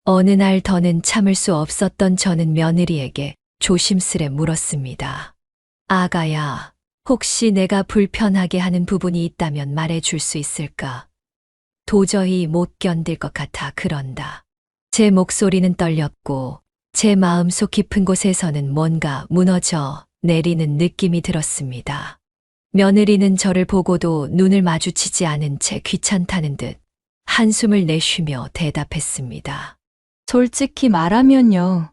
어느 날 더는 참을 수 없었던 저는 며느리에게 조심스레 물었습니다. 아가야, 혹시 내가 불편하게 하는 부분이 있다면 말해 줄 수 있을까? 도저히 못 견딜 것 같아 그런다. 제 목소리는 떨렸고 제 마음속 깊은 곳에서는 뭔가 무너져 내리는 느낌이 들었습니다. 며느리는 저를 보고도 눈을 마주치지 않은 채 귀찮다는 듯 한숨을 내쉬며 대답했습니다. 솔직히 말하면요.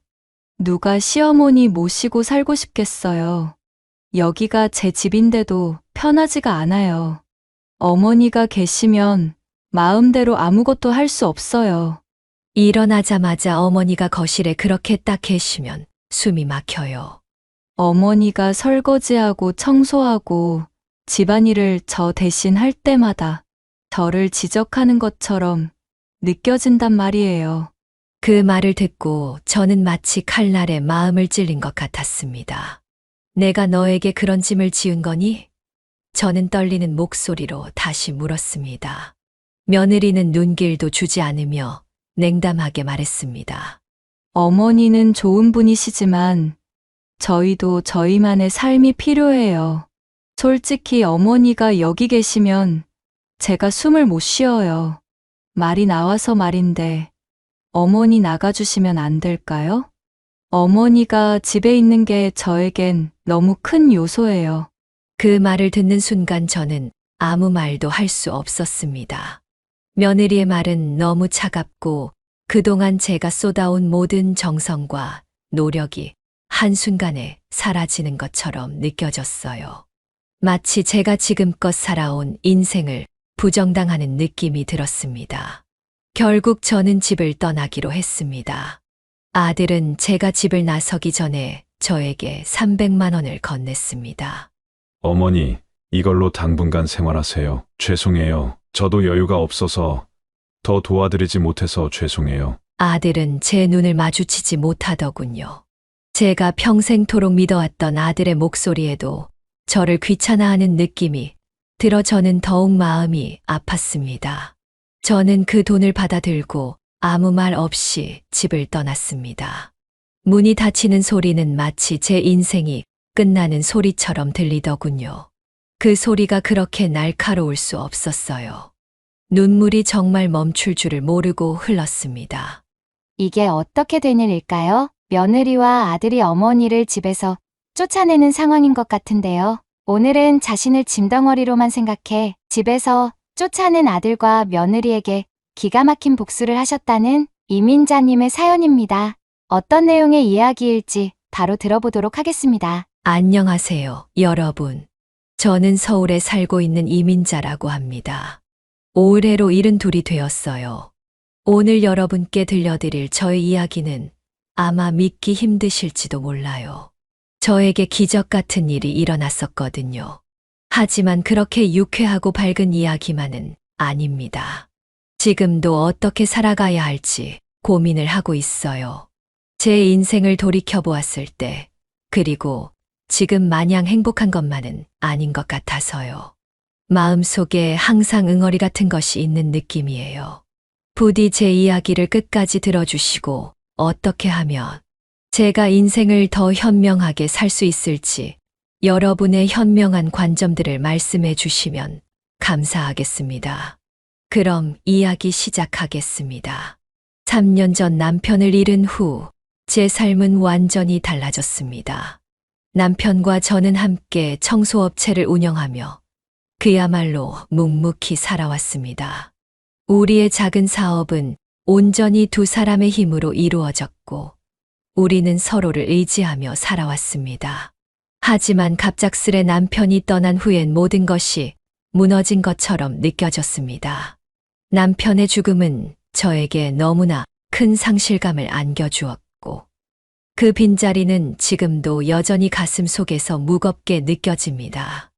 누가 시어머니 모시고 살고 싶겠어요. 여기가 제 집인데도 편하지가 않아요. 어머니가 계시면 마음대로 아무것도 할 수 없어요. 일어나자마자 어머니가 거실에 그렇게 딱 계시면 숨이 막혀요. 어머니가 설거지하고 청소하고 집안일을 저 대신 할 때마다 저를 지적하는 것처럼 느껴진단 말이에요. 그 말을 듣고 저는 마치 칼날에 마음을 찔린 것 같았습니다. 내가 너에게 그런 짐을 지은 거니? 저는 떨리는 목소리로 다시 물었습니다. 며느리는 눈길도 주지 않으며 냉담하게 말했습니다. 어머니는 좋은 분이시지만 저희도 저희만의 삶이 필요해요. 솔직히 어머니가 여기 계시면 제가 숨을 못 쉬어요. 말이 나와서 말인데 어머니 나가주시면 안 될까요? 어머니가 집에 있는 게 저에겐 너무 큰 요소예요. 그 말을 듣는 순간 저는 아무 말도 할 수 없었습니다. 며느리의 말은 너무 차갑고 그동안 제가 쏟아온 모든 정성과 노력이 한순간에 사라지는 것처럼 느껴졌어요. 마치 제가 지금껏 살아온 인생을 부정당하는 느낌이 들었습니다. 결국 저는 집을 떠나기로 했습니다. 아들은 제가 집을 나서기 전에 저에게 300만 원을 건넸습니다. 어머니, 이걸로 당분간 생활하세요. 죄송해요. 저도 여유가 없어서 더 도와드리지 못해서 죄송해요. 아들은 제 눈을 마주치지 못하더군요. 제가 평생토록 믿어왔던 아들의 목소리에도 저를 귀찮아하는 느낌이 들어 저는 더욱 마음이 아팠습니다. 저는 그 돈을 받아들고 아무 말 없이 집을 떠났습니다. 문이 닫히는 소리는 마치 제 인생이 끝나는 소리처럼 들리더군요. 그 소리가 그렇게 날카로울 수 없었어요. 눈물이 정말 멈출 줄을 모르고 흘렀습니다. 이게 어떻게 된 일일까요? 며느리와 아들이 어머니를 집에서 쫓아내는 상황인 것 같은데요. 오늘은 자신을 짐덩어리로만 생각해 집에서 쫓아낸 아들과 며느리에게 기가 막힌 복수를 하셨다는 이민자님의 사연입니다. 어떤 내용의 이야기일지 바로 들어보도록 하겠습니다. 안녕하세요, 여러분. 저는 서울에 살고 있는 이민자라고 합니다. 올해로 72이 되었어요. 오늘 여러분께 들려드릴 저의 이야기는 아마 믿기 힘드실지도 몰라요. 저에게 기적 같은 일이 일어났었거든요. 하지만 그렇게 유쾌하고 밝은 이야기만은 아닙니다. 지금도 어떻게 살아가야 할지 고민을 하고 있어요. 제 인생을 돌이켜보았을 때, 그리고 지금 마냥 행복한 것만은 아닌 것 같아서요. 마음속에 항상 응어리 같은 것이 있는 느낌이에요. 부디 제 이야기를 끝까지 들어주시고 어떻게 하면 제가 인생을 더 현명하게 살 수 있을지 여러분의 현명한 관점들을 말씀해 주시면 감사하겠습니다. 그럼 이야기 시작하겠습니다. 3년 전 남편을 잃은 후 제 삶은 완전히 달라졌습니다. 남편과 저는 함께 청소업체를 운영하며 그야말로 묵묵히 살아왔습니다. 우리의 작은 사업은 온전히 두 사람의 힘으로 이루어졌고 우리는 서로를 의지하며 살아왔습니다. 하지만 갑작스레 남편이 떠난 후엔 모든 것이 무너진 것처럼 느껴졌습니다. 남편의 죽음은 저에게 너무나 큰 상실감을 안겨주었고 그 빈자리는 지금도 여전히 가슴 속에서 무겁게 느껴집니다.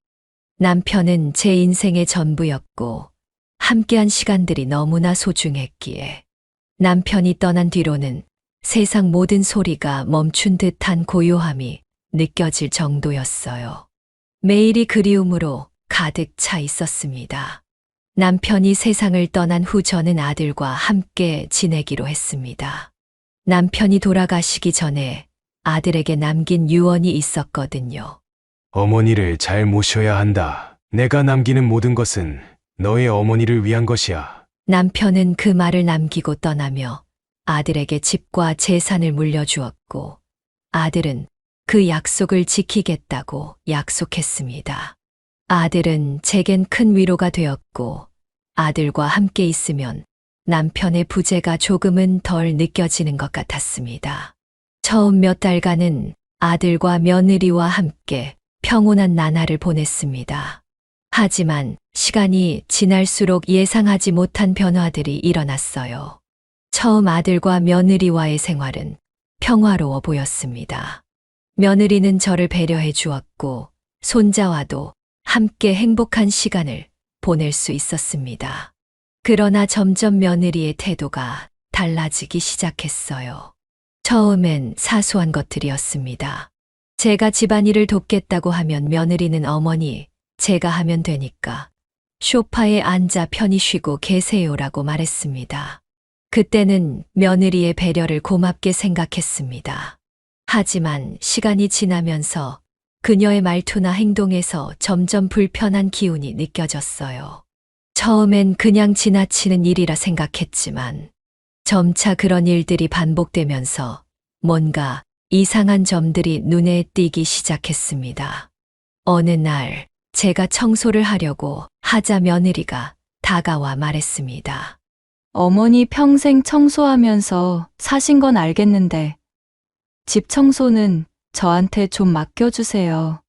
남편은 제 인생의 전부였고 함께한 시간들이 너무나 소중했기에 남편이 떠난 뒤로는 세상 모든 소리가 멈춘 듯한 고요함이 느껴질 정도였어요. 매일이 그리움으로 가득 차 있었습니다. 남편이 세상을 떠난 후 저는 아들과 함께 지내기로 했습니다. 남편이 돌아가시기 전에 아들에게 남긴 유언이 있었거든요. 어머니를 잘 모셔야 한다. 내가 남기는 모든 것은 너의 어머니를 위한 것이야. 남편은 그 말을 남기고 떠나며 아들에게 집과 재산을 물려주었고 아들은 그 약속을 지키겠다고 약속했습니다. 아들은 제겐 큰 위로가 되었고 아들과 함께 있으면 남편의 부재가 조금은 덜 느껴지는 것 같았습니다. 처음 몇 달간은 아들과 며느리와 함께 평온한 나날을 보냈습니다. 하지만 시간이 지날수록 예상하지 못한 변화들이 일어났어요. 처음 아들과 며느리와의 생활은 평화로워 보였습니다. 며느리는 저를 배려해 주었고 손자와도 함께 행복한 시간을 보낼 수 있었습니다. 그러나 점점 며느리의 태도가 달라지기 시작했어요. 처음엔 사소한 것들이었습니다. 제가 집안일을 돕겠다고 하면 며느리는 어머니, 제가 하면 되니까 소파에 앉아 편히 쉬고 계세요라고 말했습니다. 그때는 며느리의 배려를 고맙게 생각했습니다. 하지만 시간이 지나면서 그녀의 말투나 행동에서 점점 불편한 기운이 느껴졌어요. 처음엔 그냥 지나치는 일이라 생각했지만 점차 그런 일들이 반복되면서 뭔가 이상한 점들이 눈에 띄기 시작했습니다. 어느 날 제가 청소를 하려고 하자 며느리가 다가와 말했습니다. 어머니 평생 청소하면서 사신 건 알겠는데 집 청소는 저한테 좀 맡겨주세요.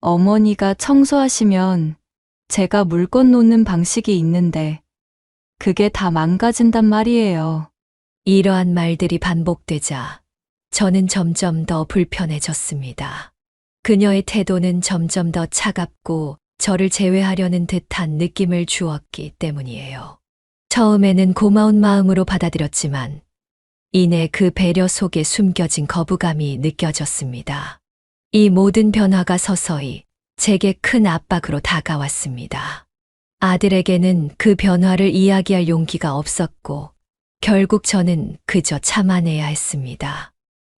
어머니가 청소하시면 제가 물건 놓는 방식이 있는데 그게 다 망가진단 말이에요. 이러한 말들이 반복되자 저는 점점 더 불편해졌습니다. 그녀의 태도는 점점 더 차갑고 저를 제외하려는 듯한 느낌을 주었기 때문이에요. 처음에는 고마운 마음으로 받아들였지만 이내 그 배려 속에 숨겨진 거부감이 느껴졌습니다. 이 모든 변화가 서서히 제게 큰 압박으로 다가왔습니다. 아들에게는 그 변화를 이야기할 용기가 없었고 결국 저는 그저 참아내야 했습니다.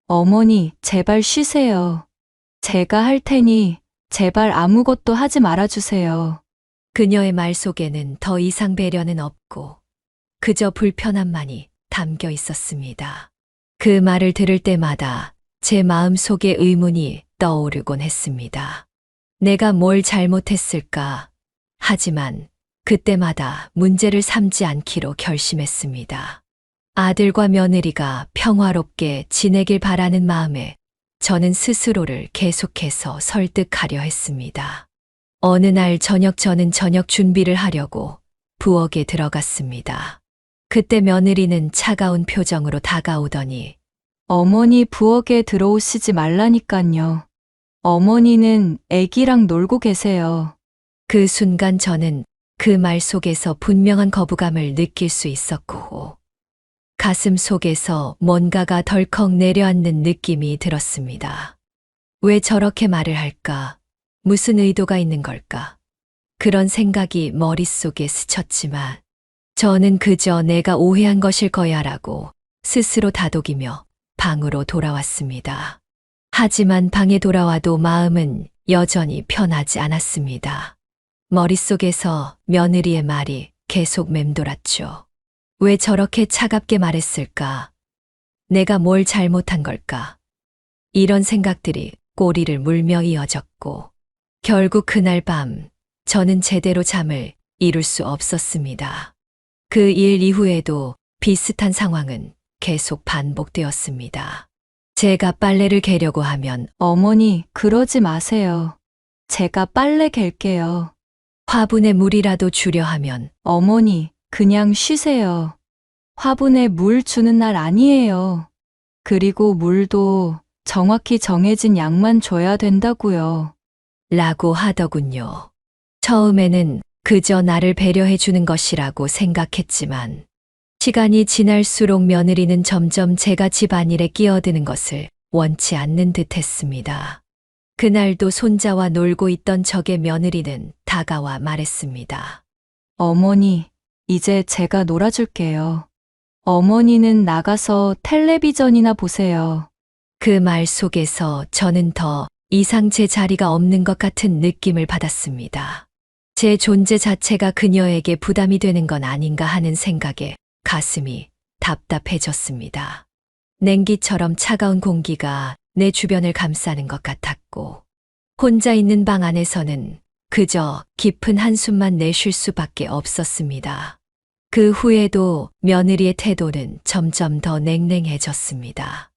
어머니, 제발 쉬세요. 제가 할 테니 제발 아무것도 하지 말아주세요. 그녀의 말 속에는 더 이상 배려는 없고 그저 불편함만이 담겨 있었습니다. 그 말을 들을 때마다 제 마음 속에 의문이 떠오르곤 했습니다. 내가 뭘 잘못했을까? 하지만 그때마다 문제를 삼지 않기로 결심했습니다. 아들과 며느리가 평화롭게 지내길 바라는 마음에 저는 스스로를 계속해서 설득하려 했습니다. 어느 날 저녁 저는 저녁 준비를 하려고 부엌에 들어갔습니다. 그때 며느리는 차가운 표정으로 다가오더니 어머니 부엌에 들어오시지 말라니깐요. 어머니는 애기랑 놀고 계세요. 그 순간 저는 그 말 속에서 분명한 거부감을 느낄 수 있었고 가슴 속에서 뭔가가 덜컥 내려앉는 느낌이 들었습니다. 왜 저렇게 말을 할까? 무슨 의도가 있는 걸까? 그런 생각이 머릿속에 스쳤지만 저는 그저 내가 오해한 것일 거야라고 스스로 다독이며 방으로 돌아왔습니다. 하지만 방에 돌아와도 마음은 여전히 편하지 않았습니다. 머릿속에서 며느리의 말이 계속 맴돌았죠. 왜 저렇게 차갑게 말했을까? 내가 뭘 잘못한 걸까? 이런 생각들이 꼬리를 물며 이어졌고 결국 그날 밤 저는 제대로 잠을 이룰 수 없었습니다. 그 일 이후에도 비슷한 상황은 계속 반복되었습니다. 제가 빨래를 개려고 하면 어머니, 그러지 마세요. 제가 빨래 갤게요. 화분에 물이라도 주려 하면 어머니, 그냥 쉬세요. 화분에 물 주는 날 아니에요. 그리고 물도 정확히 정해진 양만 줘야 된다고요. 라고 하더군요. 처음에는 그저 나를 배려해 주는 것이라고 생각했지만 시간이 지날수록 며느리는 점점 제가 집안일에 끼어드는 것을 원치 않는 듯 했습니다. 그날도 손자와 놀고 있던 적의 며느리는 다가와 말했습니다. 어머니, 이제 제가 놀아줄게요. 어머니는 나가서 텔레비전이나 보세요. 그 말 속에서 저는 더 이상 제 자리가 없는 것 같은 느낌을 받았습니다. 제 존재 자체가 그녀에게 부담이 되는 건 아닌가 하는 생각에 가슴이 답답해졌습니다. 냉기처럼 차가운 공기가 내 주변을 감싸는 것 같았고, 혼자 있는 방 안에서는 그저 깊은 한숨만 내쉴 수밖에 없었습니다. 그 후에도 며느리의 태도는 점점 더 냉랭해졌습니다.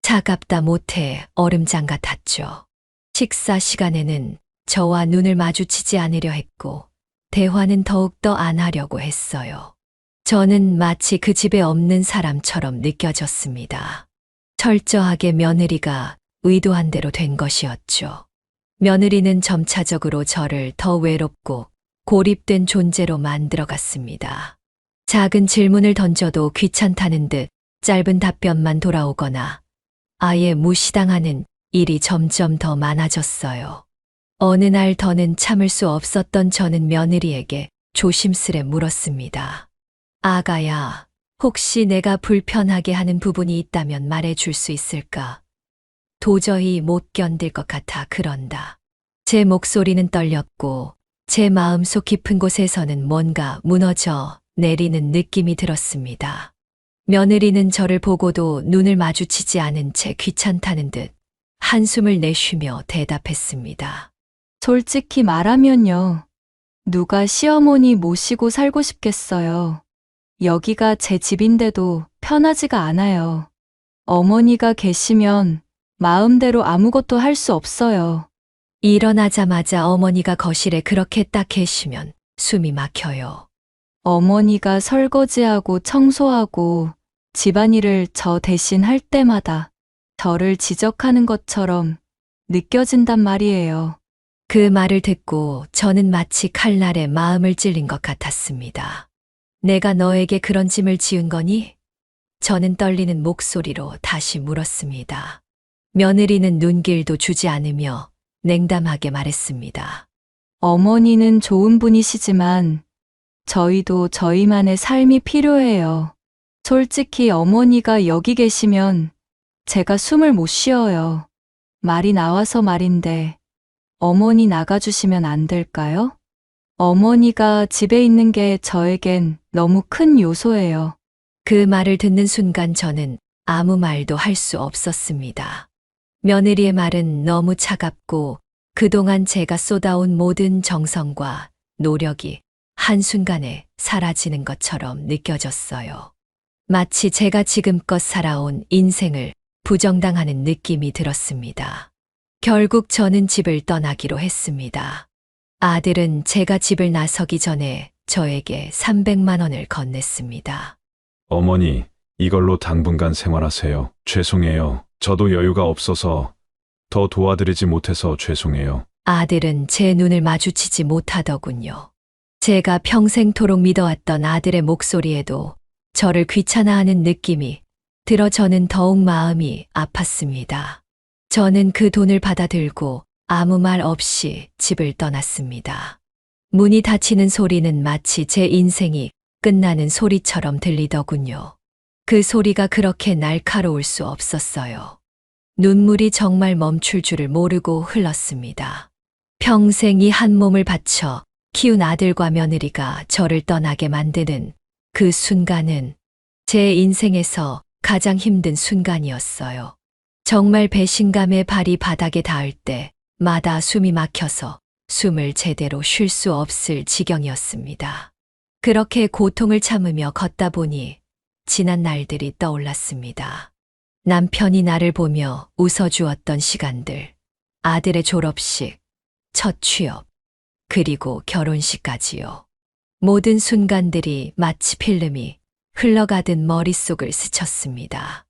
차갑다 못해 얼음장 같았죠. 식사 시간에는 저와 눈을 마주치지 않으려 했고, 대화는 더욱더 안 하려고 했어요. 저는 마치 그 집에 없는 사람처럼 느껴졌습니다. 철저하게 며느리가 의도한 대로 된 것이었죠. 며느리는 점차적으로 저를 더 외롭고 고립된 존재로 만들어갔습니다. 작은 질문을 던져도 귀찮다는 듯 짧은 답변만 돌아오거나 아예 무시당하는 일이 점점 더 많아졌어요. 어느 날 더는 참을 수 없었던 저는 며느리에게 조심스레 물었습니다. 아가야, 혹시 내가 불편하게 하는 부분이 있다면 말해줄 수 있을까? 도저히 못 견딜 것 같아 그런다. 제 목소리는 떨렸고 제 마음속 깊은 곳에서는 뭔가 무너져 내리는 느낌이 들었습니다. 며느리는 저를 보고도 눈을 마주치지 않은 채 귀찮다는 듯 한숨을 내쉬며 대답했습니다. 솔직히 말하면요. 누가 시어머니 모시고 살고 싶겠어요. 여기가 제 집인데도 편하지가 않아요. 어머니가 계시면 마음대로 아무것도 할 수 없어요. 일어나자마자 어머니가 거실에 그렇게 딱 계시면 숨이 막혀요. 어머니가 설거지하고 청소하고 집안일을 저 대신 할 때마다 저를 지적하는 것처럼 느껴진단 말이에요. 그 말을 듣고 저는 마치 칼날에 마음을 찔린 것 같았습니다. 내가 너에게 그런 짐을 지은 거니? 저는 떨리는 목소리로 다시 물었습니다. 며느리는 눈길도 주지 않으며 냉담하게 말했습니다. 어머니는 좋은 분이시지만 저희도 저희만의 삶이 필요해요. 솔직히 어머니가 여기 계시면 제가 숨을 못 쉬어요. 말이 나와서 말인데 어머니 나가주시면 안 될까요? 어머니가 집에 있는 게 저에겐 너무 큰 요소예요. 그 말을 듣는 순간 저는 아무 말도 할 수 없었습니다. 며느리의 말은 너무 차갑고 그동안 제가 쏟아온 모든 정성과 노력이 한순간에 사라지는 것처럼 느껴졌어요. 마치 제가 지금껏 살아온 인생을 부정당하는 느낌이 들었습니다. 결국 저는 집을 떠나기로 했습니다. 아들은 제가 집을 나서기 전에 저에게 300만 원을 건넸습니다. 어머니, 이걸로 당분간 생활하세요. 죄송해요. 저도 여유가 없어서 더 도와드리지 못해서 죄송해요. 아들은 제 눈을 마주치지 못하더군요. 제가 평생토록 믿어왔던 아들의 목소리에도 저를 귀찮아하는 느낌이 들어 저는 더욱 마음이 아팠습니다. 저는 그 돈을 받아들고 아무 말 없이 집을 떠났습니다. 문이 닫히는 소리는 마치 제 인생이 끝나는 소리처럼 들리더군요. 그 소리가 그렇게 날카로울 수 없었어요. 눈물이 정말 멈출 줄을 모르고 흘렀습니다. 평생 이 한 몸을 바쳐 키운 아들과 며느리가 저를 떠나게 만드는 그 순간은 제 인생에서 가장 힘든 순간이었어요. 정말 배신감의 발이 바닥에 닿을 때마다 숨이 막혀서 숨을 제대로 쉴 수 없을 지경이었습니다. 그렇게 고통을 참으며 걷다 보니 지난 날들이 떠올랐습니다. 남편이 나를 보며 웃어주었던 시간들, 아들의 졸업식, 첫 취업, 그리고 결혼식까지요. 모든 순간들이 마치 필름이 흘러가듯 머릿속을 스쳤습니다.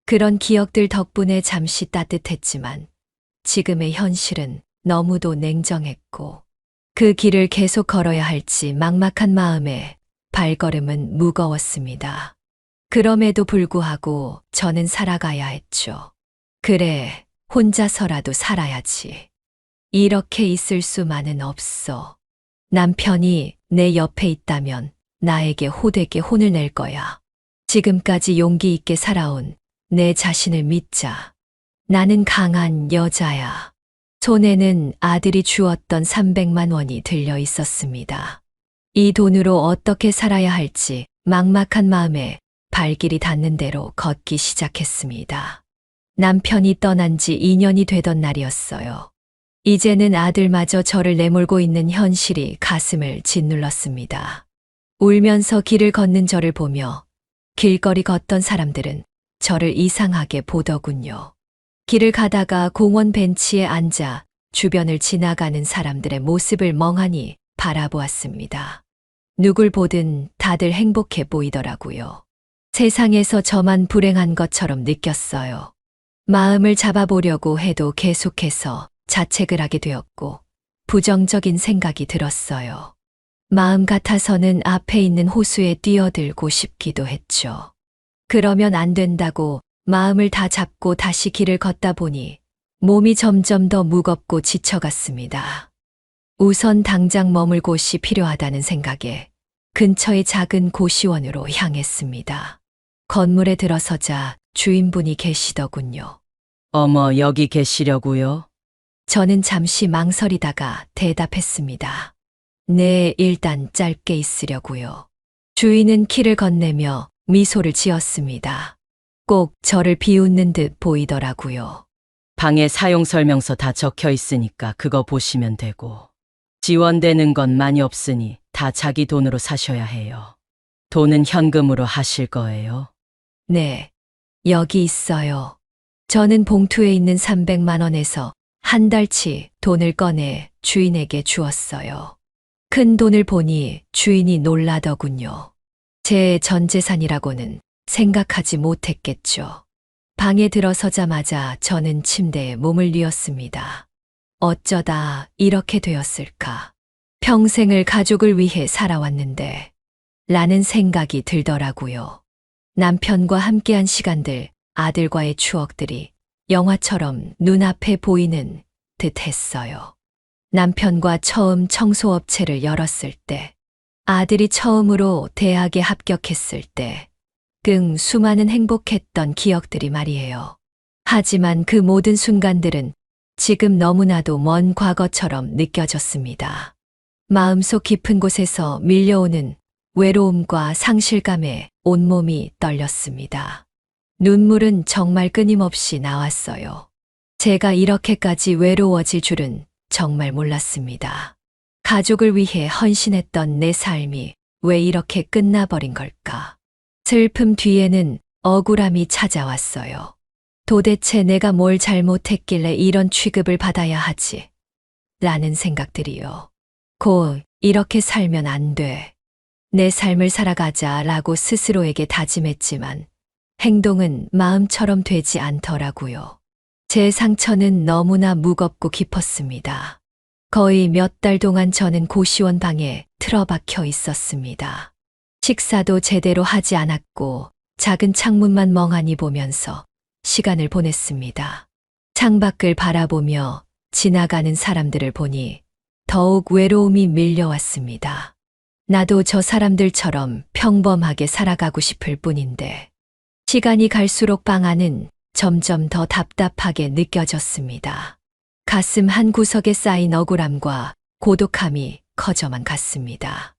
그런 기억들 덕분에 잠시 따뜻했지만 지금의 현실은 너무도 냉정했고 그 길을 계속 걸어야 할지 막막한 마음에 발걸음은 무거웠습니다. 그럼에도 불구하고 저는 살아가야 했죠. 그래, 혼자서라도 살아야지. 이렇게 있을 수만은 없어. 남편이 내 옆에 있다면 나에게 호되게 혼을 낼 거야. 지금까지 용기 있게 살아온 내 자신을 믿자. 나는 강한 여자야. 손에는 아들이 주었던 300만 원이 들려 있었습니다. 이 돈으로 어떻게 살아야 할지 막막한 마음에 발길이 닿는 대로 걷기 시작했습니다. 남편이 떠난 지 2년이 되던 날이었어요. 이제는 아들마저 저를 내몰고 있는 현실이 가슴을 짓눌렀습니다. 울면서 길을 걷는 저를 보며 길거리 걷던 사람들은 저를 이상하게 보더군요. 길을 가다가 공원 벤치에 앉아 주변을 지나가는 사람들의 모습을 멍하니 바라보았습니다. 누굴 보든 다들 행복해 보이더라고요. 세상에서 저만 불행한 것처럼 느꼈어요. 마음을 잡아보려고 해도 계속해서 자책을 하게 되었고 부정적인 생각이 들었어요. 마음 같아서는 앞에 있는 호수에 뛰어들고 싶기도 했죠. 그러면 안 된다고 마음을 다 잡고 다시 길을 걷다 보니 몸이 점점 더 무겁고 지쳐갔습니다. 우선 당장 머물 곳이 필요하다는 생각에 근처의 작은 고시원으로 향했습니다. 건물에 들어서자 주인분이 계시더군요. 어머, 여기 계시려고요? 저는 잠시 망설이다가 대답했습니다. 네, 일단 짧게 있으려고요. 주인은 키를 건네며 미소를 지었습니다. 꼭 저를 비웃는 듯 보이더라고요. 방에 사용 설명서 다 적혀 있으니까 그거 보시면 되고. 지원되는 건 많이 없으니 다 자기 돈으로 사셔야 해요. 돈은 현금으로 하실 거예요? 네, 여기 있어요. 저는 봉투에 있는 300만 원에서 한 달치 돈을 꺼내 주인에게 주었어요. 큰 돈을 보니 주인이 놀라더군요. 제 전 재산이라고는 생각하지 못했겠죠. 방에 들어서자마자 저는 침대에 몸을 뉘었습니다. 어쩌다 이렇게 되었을까? 평생을 가족을 위해 살아왔는데 라는 생각이 들더라고요. 남편과 함께한 시간들, 아들과의 추억들이 영화처럼 눈앞에 보이는 듯 했어요. 남편과 처음 청소업체를 열었을 때, 아들이 처음으로 대학에 합격했을 때, 수많은 행복했던 기억들이 말이에요. 하지만 그 모든 순간들은 지금 너무나도 먼 과거처럼 느껴졌습니다. 마음속 깊은 곳에서 밀려오는 외로움과 상실감에 온몸이 떨렸습니다. 눈물은 정말 끊임없이 나왔어요. 제가 이렇게까지 외로워질 줄은 정말 몰랐습니다. 가족을 위해 헌신했던 내 삶이 왜 이렇게 끝나버린 걸까? 슬픔 뒤에는 억울함이 찾아왔어요. 도대체 내가 뭘 잘못했길래 이런 취급을 받아야 하지? 라는 생각들이요. 곧 이렇게 살면 안 돼. 내 삶을 살아가자 라고 스스로에게 다짐했지만 행동은 마음처럼 되지 않더라고요. 제 상처는 너무나 무겁고 깊었습니다. 거의 몇 달 동안 저는 고시원 방에 틀어박혀 있었습니다. 식사도 제대로 하지 않았고 작은 창문만 멍하니 보면서 시간을 보냈습니다. 창밖을 바라보며 지나가는 사람들을 보니 더욱 외로움이 밀려왔습니다. 나도 저 사람들처럼 평범하게 살아가고 싶을 뿐인데 시간이 갈수록 방 안은 점점 더 답답하게 느껴졌습니다. 가슴 한 구석에 쌓인 억울함과 고독함이 커져만 갔습니다.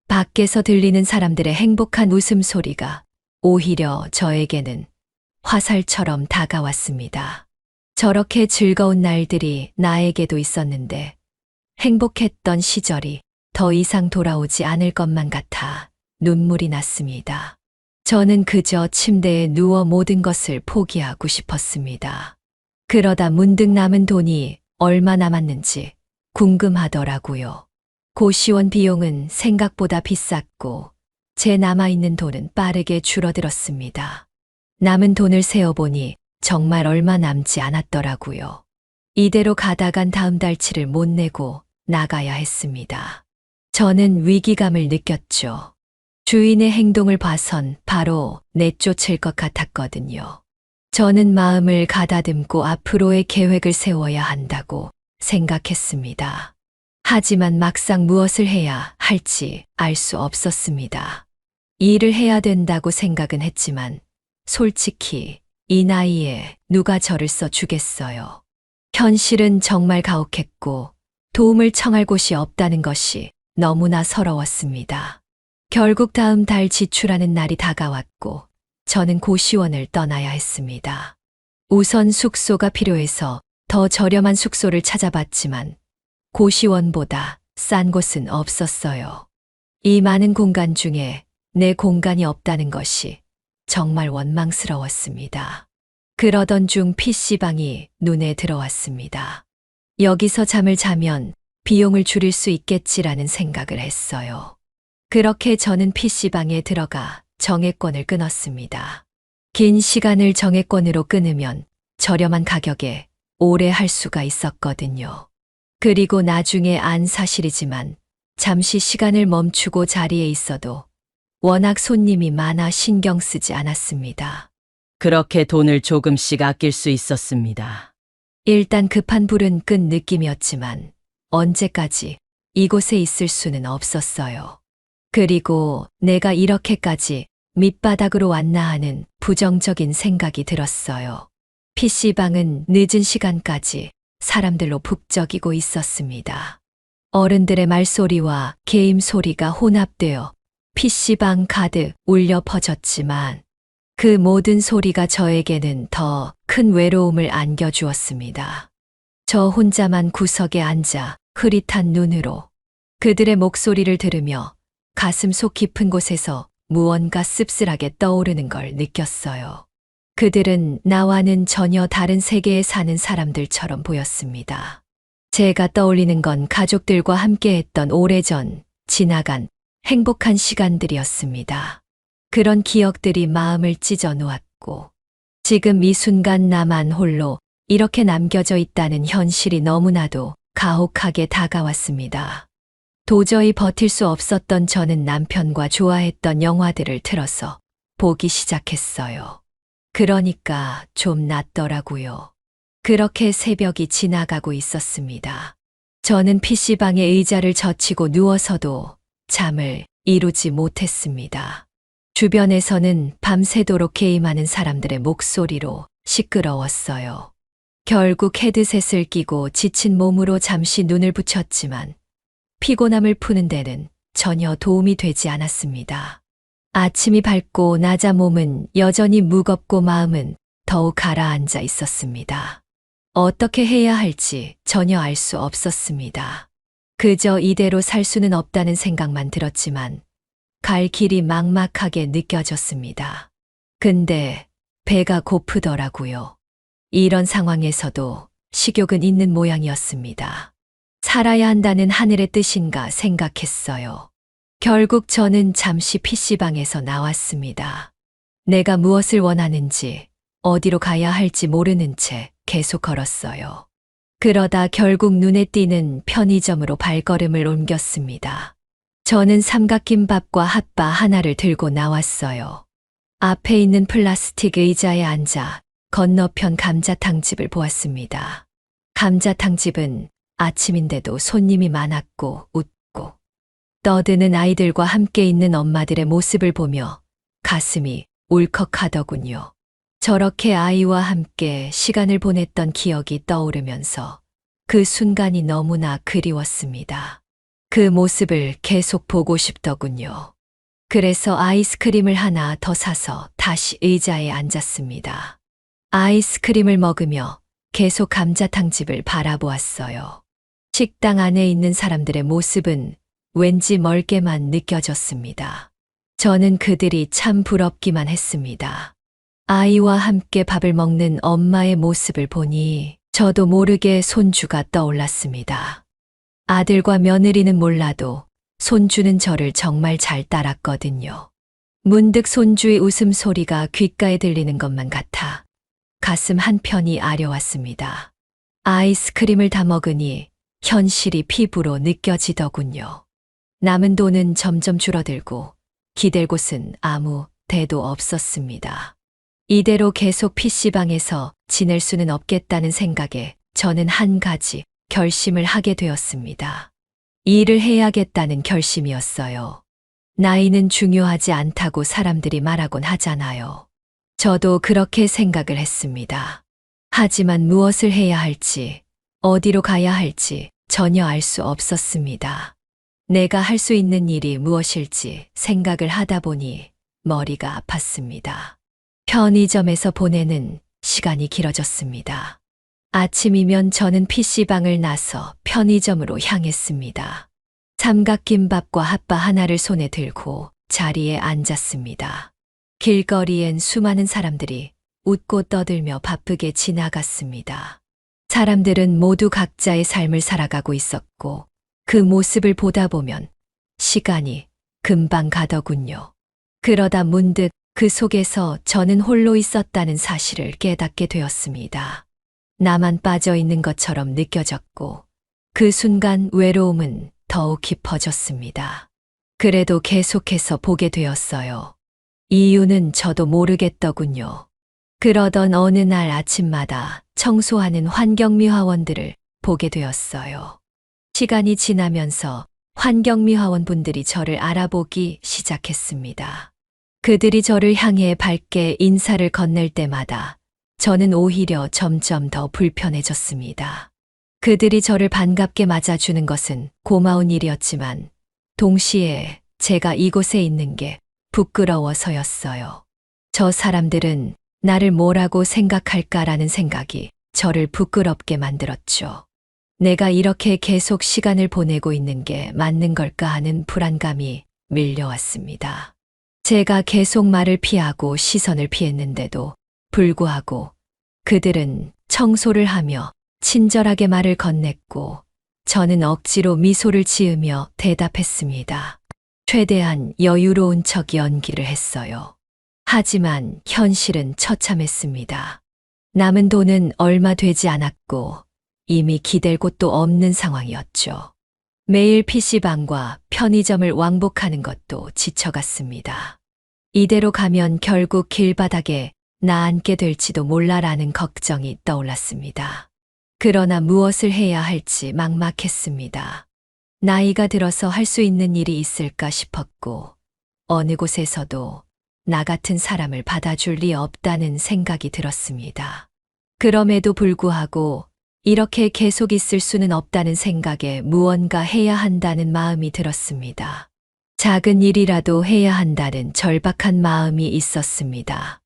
밖에서 들리는 사람들의 행복한 웃음소리가 오히려 저에게는 화살처럼 다가왔습니다. 저렇게 즐거운 날들이 나에게도 있었는데 행복했던 시절이 더 이상 돌아오지 않을 것만 같아 눈물이 났습니다. 저는 그저 침대에 누워 모든 것을 포기하고 싶었습니다. 그러다 문득 남은 돈이 얼마 남았는지 궁금하더라고요. 고시원 비용은 생각보다 비쌌고 제 남아있는 돈은 빠르게 줄어들었습니다. 남은 돈을 세어보니 정말 얼마 남지 않았더라고요. 이대로 가다간 다음 달치를 못 내고 나가야 했습니다. 저는 위기감을 느꼈죠. 주인의 행동을 봐선 바로 내쫓을 것 같았거든요. 저는 마음을 가다듬고 앞으로의 계획을 세워야 한다고 생각했습니다. 하지만 막상 무엇을 해야 할지 알 수 없었습니다. 일을 해야 된다고 생각은 했지만 솔직히 이 나이에 누가 저를 써주겠어요. 현실은 정말 가혹했고 도움을 청할 곳이 없다는 것이 너무나 서러웠습니다. 결국 다음 달 지출하는 날이 다가왔고 저는 고시원을 떠나야 했습니다. 우선 숙소가 필요해서 더 저렴한 숙소를 찾아봤지만 고시원보다 싼 곳은 없었어요. 이 많은 공간 중에 내 공간이 없다는 것이 정말 원망스러웠습니다. 그러던 중 PC방이 눈에 들어왔습니다. 여기서 잠을 자면 비용을 줄일 수 있겠지라는 생각을 했어요. 그렇게 저는 PC방에 들어가 정액권을 끊었습니다. 긴 시간을 정액권으로 끊으면 저렴한 가격에 오래 할 수가 있었거든요. 그리고 나중에 안 사실이지만 잠시 시간을 멈추고 자리에 있어도 워낙 손님이 많아 신경 쓰지 않았습니다. 그렇게 돈을 조금씩 아낄 수 있었습니다. 일단 급한 불은 끈 느낌이었지만 언제까지 이곳에 있을 수는 없었어요. 그리고 내가 이렇게까지 밑바닥으로 왔나 하는 부정적인 생각이 들었어요. PC방은 늦은 시간까지 사람들로 북적이고 있었습니다. 어른들의 말소리와 게임 소리가 혼합되어 PC방 가득 울려 퍼졌지만 그 모든 소리가 저에게는 더 큰 외로움을 안겨주었습니다. 저 혼자만 구석에 앉아 흐릿한 눈으로 그들의 목소리를 들으며 가슴 속 깊은 곳에서 무언가 씁쓸하게 떠오르는 걸 느꼈어요. 그들은 나와는 전혀 다른 세계에 사는 사람들처럼 보였습니다. 제가 떠올리는 건 가족들과 함께했던 오래전 지나간 행복한 시간들이었습니다. 그런 기억들이 마음을 찢어 놓았고 지금 이 순간 나만 홀로 이렇게 남겨져 있다는 현실이 너무나도 가혹하게 다가왔습니다. 도저히 버틸 수 없었던 저는 남편과 좋아했던 영화들을 틀어서 보기 시작했어요. 그러니까 좀 낫더라고요. 그렇게 새벽이 지나가고 있었습니다. 저는 PC방의 의자를 젖히고 누워서도 잠을 이루지 못했습니다. 주변에서는 밤새도록 게임하는 사람들의 목소리로 시끄러웠어요. 결국 헤드셋을 끼고 지친 몸으로 잠시 눈을 붙였지만 피곤함을 푸는 데는 전혀 도움이 되지 않았습니다. 아침이 밝고 나자 몸은 여전히 무겁고 마음은 더욱 가라앉아 있었습니다. 어떻게 해야 할지 전혀 알 수 없었습니다. 그저 이대로 살 수는 없다는 생각만 들었지만 갈 길이 막막하게 느껴졌습니다. 근데 배가 고프더라고요. 이런 상황에서도 식욕은 있는 모양이었습니다. 살아야 한다는 하늘의 뜻인가 생각했어요. 결국 저는 잠시 PC방에서 나왔습니다. 내가 무엇을 원하는지 어디로 가야 할지 모르는 채 계속 걸었어요. 그러다 결국 눈에 띄는 편의점으로 발걸음을 옮겼습니다. 저는 삼각김밥과 핫바 하나를 들고 나왔어요. 앞에 있는 플라스틱 의자에 앉아 건너편 감자탕집을 보았습니다. 감자탕집은 아침인데도 손님이 많았고 웃고 떠드는 아이들과 함께 있는 엄마들의 모습을 보며 가슴이 울컥하더군요. 저렇게 아이와 함께 시간을 보냈던 기억이 떠오르면서 그 순간이 너무나 그리웠습니다. 그 모습을 계속 보고 싶더군요. 그래서 아이스크림을 하나 더 사서 다시 의자에 앉았습니다. 아이스크림을 먹으며 계속 감자탕집을 바라보았어요. 식당 안에 있는 사람들의 모습은 왠지 멀게만 느껴졌습니다. 저는 그들이 참 부럽기만 했습니다. 아이와 함께 밥을 먹는 엄마의 모습을 보니 저도 모르게 손주가 떠올랐습니다. 아들과 며느리는 몰라도 손주는 저를 정말 잘 따랐거든요. 문득 손주의 웃음소리가 귓가에 들리는 것만 같아 가슴 한편이 아려왔습니다. 아이스크림을 다 먹으니 현실이 피부로 느껴지더군요. 남은 돈은 점점 줄어들고 기댈 곳은 아무 데도 없었습니다. 이대로 계속 PC방에서 지낼 수는 없겠다는 생각에 저는 한 가지 결심을 하게 되었습니다. 일을 해야겠다는 결심이었어요. 나이는 중요하지 않다고 사람들이 말하곤 하잖아요. 저도 그렇게 생각을 했습니다. 하지만 무엇을 해야 할지, 어디로 가야 할지 전혀 알 수 없었습니다. 내가 할 수 있는 일이 무엇일지 생각을 하다 보니 머리가 아팠습니다. 편의점에서 보내는 시간이 길어졌습니다. 아침이면 저는 PC방을 나서 편의점으로 향했습니다. 삼각김밥과 핫바 하나를 손에 들고 자리에 앉았습니다. 길거리엔 수많은 사람들이 웃고 떠들며 바쁘게 지나갔습니다. 사람들은 모두 각자의 삶을 살아가고 있었고 그 모습을 보다 보면 시간이 금방 가더군요. 그러다 문득 그 속에서 저는 홀로 있었다는 사실을 깨닫게 되었습니다. 나만 빠져 있는 것처럼 느껴졌고 그 순간 외로움은 더욱 깊어졌습니다. 그래도 계속해서 보게 되었어요. 이유는 저도 모르겠더군요. 그러던 어느 날 아침마다 청소하는 환경미화원들을 보게 되었어요. 시간이 지나면서 환경미화원분들이 저를 알아보기 시작했습니다. 그들이 저를 향해 밝게 인사를 건넬 때마다 저는 오히려 점점 더 불편해졌습니다. 그들이 저를 반갑게 맞아주는 것은 고마운 일이었지만 동시에 제가 이곳에 있는 게 부끄러워서였어요. 저 사람들은 나를 뭐라고 생각할까라는 생각이 저를 부끄럽게 만들었죠. 내가 이렇게 계속 시간을 보내고 있는 게 맞는 걸까 하는 불안감이 밀려왔습니다. 제가 계속 말을 피하고 시선을 피했는데도 불구하고 그들은 청소를 하며 친절하게 말을 건넸고 저는 억지로 미소를 지으며 대답했습니다. 최대한 여유로운 척 연기를 했어요. 하지만 현실은 처참했습니다. 남은 돈은 얼마 되지 않았고 이미 기댈 곳도 없는 상황이었죠. 매일 PC방과 편의점을 왕복하는 것도 지쳐갔습니다. 이대로 가면 결국 길바닥에 나앉게 될지도 몰라라는 걱정이 떠올랐습니다. 그러나 무엇을 해야 할지 막막했습니다. 나이가 들어서 할 수 있는 일이 있을까 싶었고 어느 곳에서도 나 같은 사람을 받아줄 리 없다는 생각이 들었습니다. 그럼에도 불구하고 이렇게 계속 있을 수는 없다는 생각에 무언가 해야 한다는 마음이 들었습니다. 작은 일이라도 해야 한다는 절박한 마음이 있었습니다.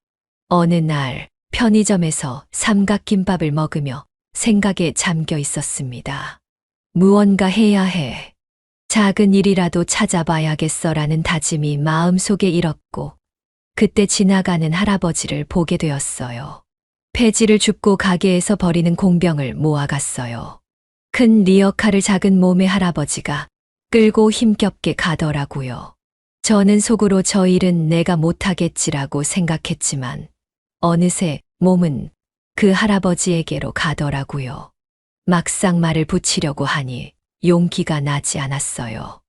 어느 날 편의점에서 삼각김밥을 먹으며 생각에 잠겨 있었습니다. 무언가 해야 해. 작은 일이라도 찾아봐야겠어라는 다짐이 마음속에 일었고 그때 지나가는 할아버지를 보게 되었어요. 폐지를 줍고 가게에서 버리는 공병을 모아갔어요. 큰 리어카를 작은 몸의 할아버지가 끌고 힘겹게 가더라고요. 저는 속으로 저 일은 내가 못하겠지라고 생각했지만 어느새 몸은 그 할아버지에게로 가더라고요. 막상 말을 붙이려고 하니 용기가 나지 않았어요.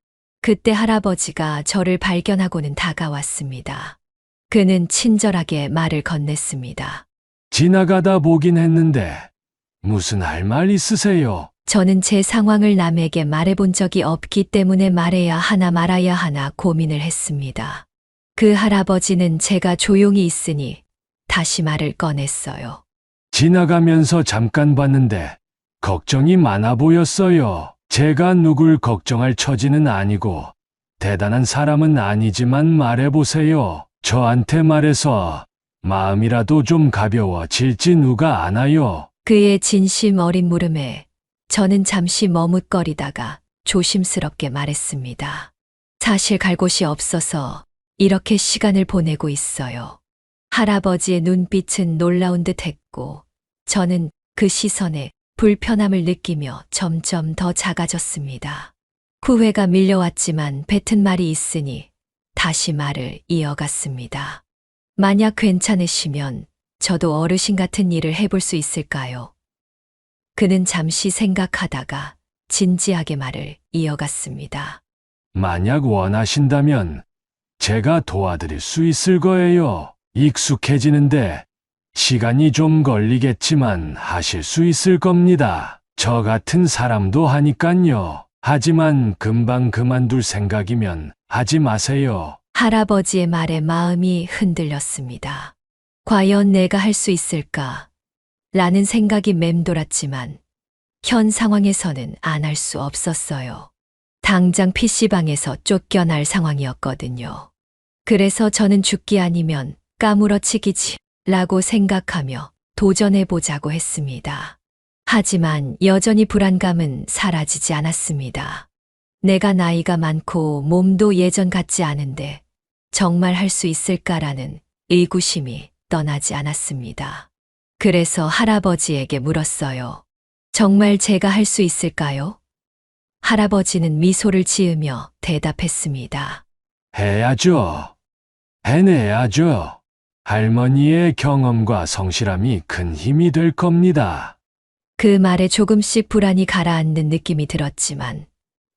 그때 할아버지가 저를 발견하고는 다가왔습니다. 그는 친절하게 말을 건넸습니다. 지나가다 보긴 했는데 무슨 할 말 있으세요? 저는 제 상황을 남에게 말해본 적이 없기 때문에 말해야 하나 말아야 하나 고민을 했습니다. 그 할아버지는 제가 조용히 있으니 다시 말을 꺼냈어요. 지나가면서 잠깐 봤는데 걱정이 많아 보였어요. 제가 누굴 걱정할 처지는 아니고 대단한 사람은 아니지만 말해보세요. 저한테 말해서 마음이라도 좀 가벼워질지 누가 아나요? 그의 진심 어린 물음에 저는 잠시 머뭇거리다가 조심스럽게 말했습니다. 사실 갈 곳이 없어서 이렇게 시간을 보내고 있어요. 할아버지의 눈빛은 놀라운 듯 했고 저는 그 시선에 불편함을 느끼며 점점 더 작아졌습니다. 후회가 밀려왔지만 뱉은 말이 있으니 다시 말을 이어갔습니다. 만약 괜찮으시면 저도 어르신 같은 일을 해볼 수 있을까요? 그는 잠시 생각하다가 진지하게 말을 이어갔습니다. 만약 원하신다면 제가 도와드릴 수 있을 거예요. 익숙해지는데 시간이 좀 걸리겠지만 하실 수 있을 겁니다. 저 같은 사람도 하니깐요. 하지만 금방 그만둘 생각이면 하지 마세요. 할아버지의 말에 마음이 흔들렸습니다. 과연 내가 할 수 있을까? 라는 생각이 맴돌았지만 현 상황에서는 안 할 수 없었어요. 당장 PC방에서 쫓겨날 상황이었거든요. 그래서 저는 죽기 아니면 까무러치기지 라고 생각하며 도전해보자고 했습니다. 하지만 여전히 불안감은 사라지지 않았습니다. 내가 나이가 많고 몸도 예전 같지 않은데 정말 할 수 있을까라는 의구심이 떠나지 않았습니다. 그래서 할아버지에게 물었어요. 정말 제가 할 수 있을까요? 할아버지는 미소를 지으며 대답했습니다. 해야죠. 해내야죠. 할머니의 경험과 성실함이 큰 힘이 될 겁니다. 그 말에 조금씩 불안이 가라앉는 느낌이 들었지만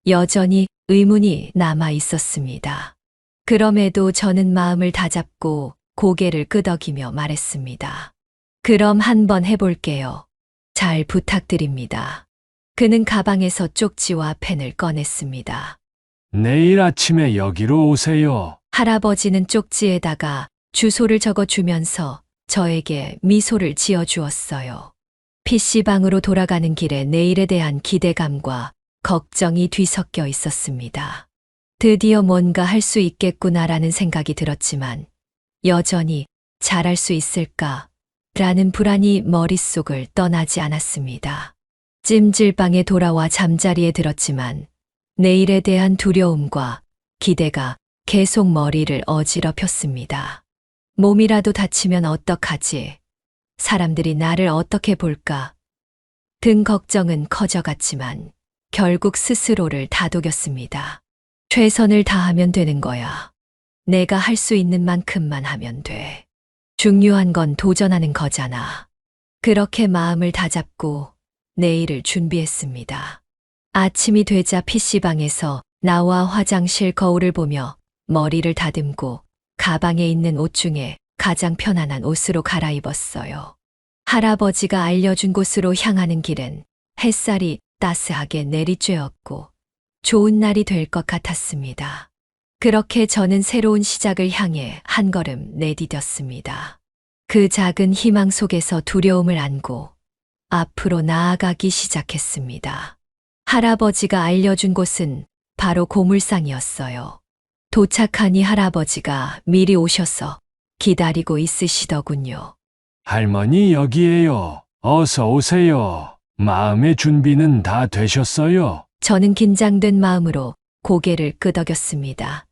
여전히 의문이 남아 있었습니다. 그럼에도 저는 마음을 다잡고 고개를 끄덕이며 말했습니다. 그럼 한번 해볼게요. 잘 부탁드립니다. 그는 가방에서 쪽지와 펜을 꺼냈습니다. 내일 아침에 여기로 오세요. 할아버지는 쪽지에다가 주소를 적어주면서 저에게 미소를 지어주었어요. PC방으로 돌아가는 길에 내일에 대한 기대감과 걱정이 뒤섞여 있었습니다. 드디어 뭔가 할 수 있겠구나라는 생각이 들었지만 여전히 잘할 수 있을까? 라는 불안이 머릿속을 떠나지 않았습니다. 찜질방에 돌아와 잠자리에 들었지만 내일에 대한 두려움과 기대가 계속 머리를 어지럽혔습니다. 몸이라도 다치면 어떡하지? 사람들이 나를 어떻게 볼까? 등 걱정은 커져갔지만 결국 스스로를 다독였습니다. 최선을 다하면 되는 거야. 내가 할 수 있는 만큼만 하면 돼. 중요한 건 도전하는 거잖아. 그렇게 마음을 다잡고 내일을 준비했습니다. 아침이 되자 PC방에서 나와 화장실 거울을 보며 머리를 다듬고 가방에 있는 옷 중에 가장 편안한 옷으로 갈아입었어요. 할아버지가 알려준 곳으로 향하는 길은 햇살이 따스하게 내리쬐었고 좋은 날이 될 것 같았습니다. 그렇게 저는 새로운 시작을 향해 한 걸음 내디뎠습니다. 그 작은 희망 속에서 두려움을 안고 앞으로 나아가기 시작했습니다. 할아버지가 알려준 곳은 바로 고물상이었어요. 도착하니 할아버지가 미리 오셔서 기다리고 있으시더군요. 할머니 여기에요. 어서 오세요. 마음의 준비는 다 되셨어요? 저는 긴장된 마음으로 고개를 끄덕였습니다.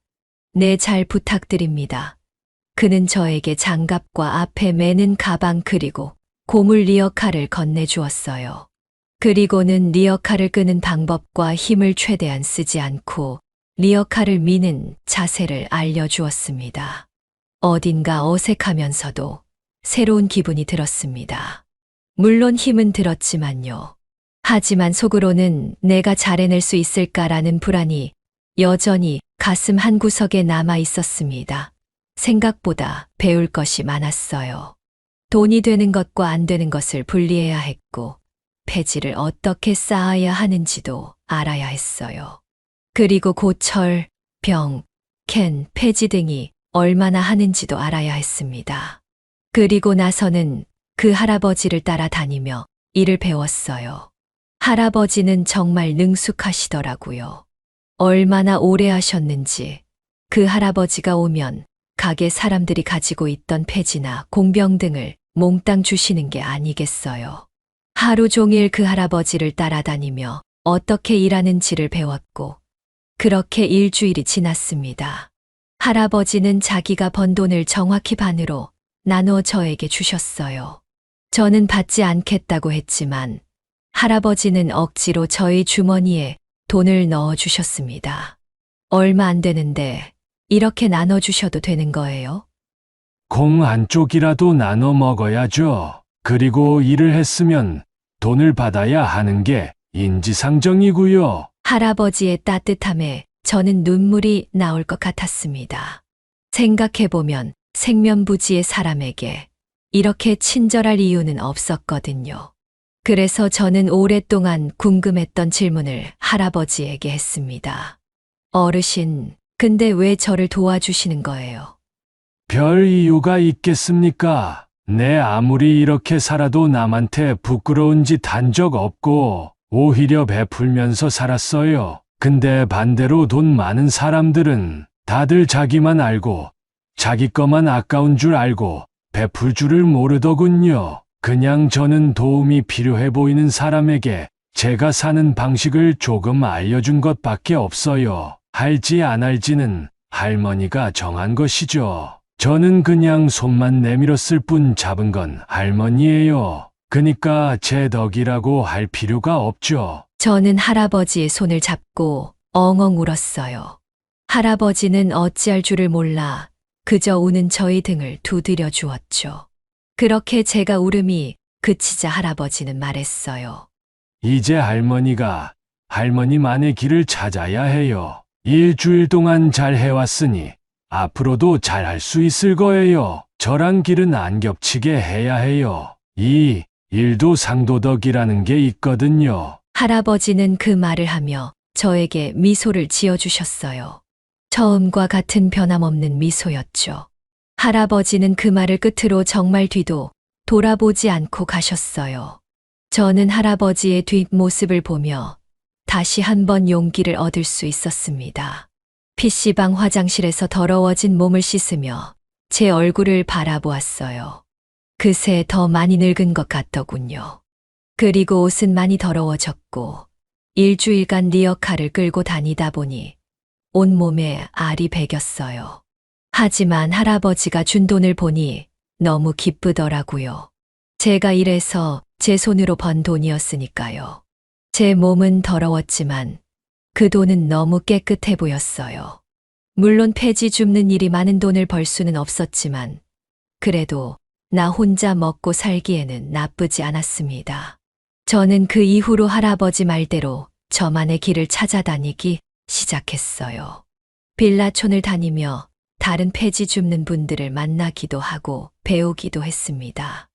네, 잘 부탁드립니다. 그는 저에게 장갑과 앞에 매는 가방 그리고 고물 리어카를 건네주었어요. 그리고는 리어카를 끄는 방법과 힘을 최대한 쓰지 않고 리어카를 미는 자세를 알려주었습니다. 어딘가 어색하면서도 새로운 기분이 들었습니다. 물론 힘은 들었지만요. 하지만 속으로는 내가 잘 해낼 수 있을까라는 불안이 여전히 가슴 한구석에 남아 있었습니다. 생각보다 배울 것이 많았어요. 돈이 되는 것과 안 되는 것을 분리해야 했고, 폐지를 어떻게 쌓아야 하는지도 알아야 했어요. 그리고 고철, 병, 캔, 폐지 등이 얼마나 하는지도 알아야 했습니다. 그리고 나서는 그 할아버지를 따라다니며 일을 배웠어요. 할아버지는 정말 능숙하시더라고요. 얼마나 오래 하셨는지 그 할아버지가 오면 가게 사람들이 가지고 있던 폐지나 공병 등을 몽땅 주시는 게 아니겠어요. 하루 종일 그 할아버지를 따라다니며 어떻게 일하는지를 배웠고 그렇게 일주일이 지났습니다. 할아버지는 자기가 번 돈을 정확히 반으로 나누어 저에게 주셨어요. 저는 받지 않겠다고 했지만 할아버지는 억지로 저의 주머니에 돈을 넣어 주셨습니다. 얼마 안 되는데 이렇게 나눠주셔도 되는 거예요? 공 한쪽이라도 나눠 먹어야죠. 그리고 일을 했으면 돈을 받아야 하는 게 인지상정이고요. 할아버지의 따뜻함에 저는 눈물이 나올 것 같았습니다. 생각해보면 생면부지의 사람에게 이렇게 친절할 이유는 없었거든요. 그래서 저는 오랫동안 궁금했던 질문을 할아버지에게 했습니다. 어르신, 근데 왜 저를 도와주시는 거예요? 별 이유가 있겠습니까? 내 아무리 이렇게 살아도 남한테 부끄러운 짓 한 적 없고 오히려 베풀면서 살았어요. 근데 반대로 돈 많은 사람들은 다들 자기만 알고 자기 것만 아까운 줄 알고 베풀 줄을 모르더군요. 그냥 저는 도움이 필요해 보이는 사람에게 제가 사는 방식을 조금 알려준 것밖에 없어요. 할지 안 할지는 할머니가 정한 것이죠. 저는 그냥 손만 내밀었을 뿐 잡은 건 할머니예요. 그니까 제 덕이라고 할 필요가 없죠. 저는 할아버지의 손을 잡고 엉엉 울었어요. 할아버지는 어찌할 줄을 몰라 그저 우는 저희 등을 두드려 주었죠. 그렇게 제가 울음이 그치자 할아버지는 말했어요. 이제 할머니가 할머니만의 길을 찾아야 해요. 일주일 동안 잘 해왔으니 앞으로도 잘 할 수 있을 거예요. 저랑 길은 안 겹치게 해야 해요. 이 일도 상도덕이라는 게 있거든요. 할아버지는 그 말을 하며 저에게 미소를 지어주셨어요. 처음과 같은 변함없는 미소였죠. 할아버지는 그 말을 끝으로 정말 뒤도 돌아보지 않고 가셨어요. 저는 할아버지의 뒷모습을 보며 다시 한번 용기를 얻을 수 있었습니다. PC방 화장실에서 더러워진 몸을 씻으며 제 얼굴을 바라보았어요. 그새 더 많이 늙은 것 같더군요. 그리고 옷은 많이 더러워졌고 일주일간 리어카를 끌고 다니다 보니 온몸에 알이 배겼어요. 하지만 할아버지가 준 돈을 보니 너무 기쁘더라고요. 제가 일해서 제 손으로 번 돈이었으니까요. 제 몸은 더러웠지만 그 돈은 너무 깨끗해 보였어요. 물론 폐지 줍는 일이 많은 돈을 벌 수는 없었지만 그래도 나 혼자 먹고 살기에는 나쁘지 않았습니다. 저는 그 이후로 할아버지 말대로 저만의 길을 찾아다니기 시작했어요. 빌라촌을 다니며 다른 폐지 줍는 분들을 만나기도 하고 배우기도 했습니다.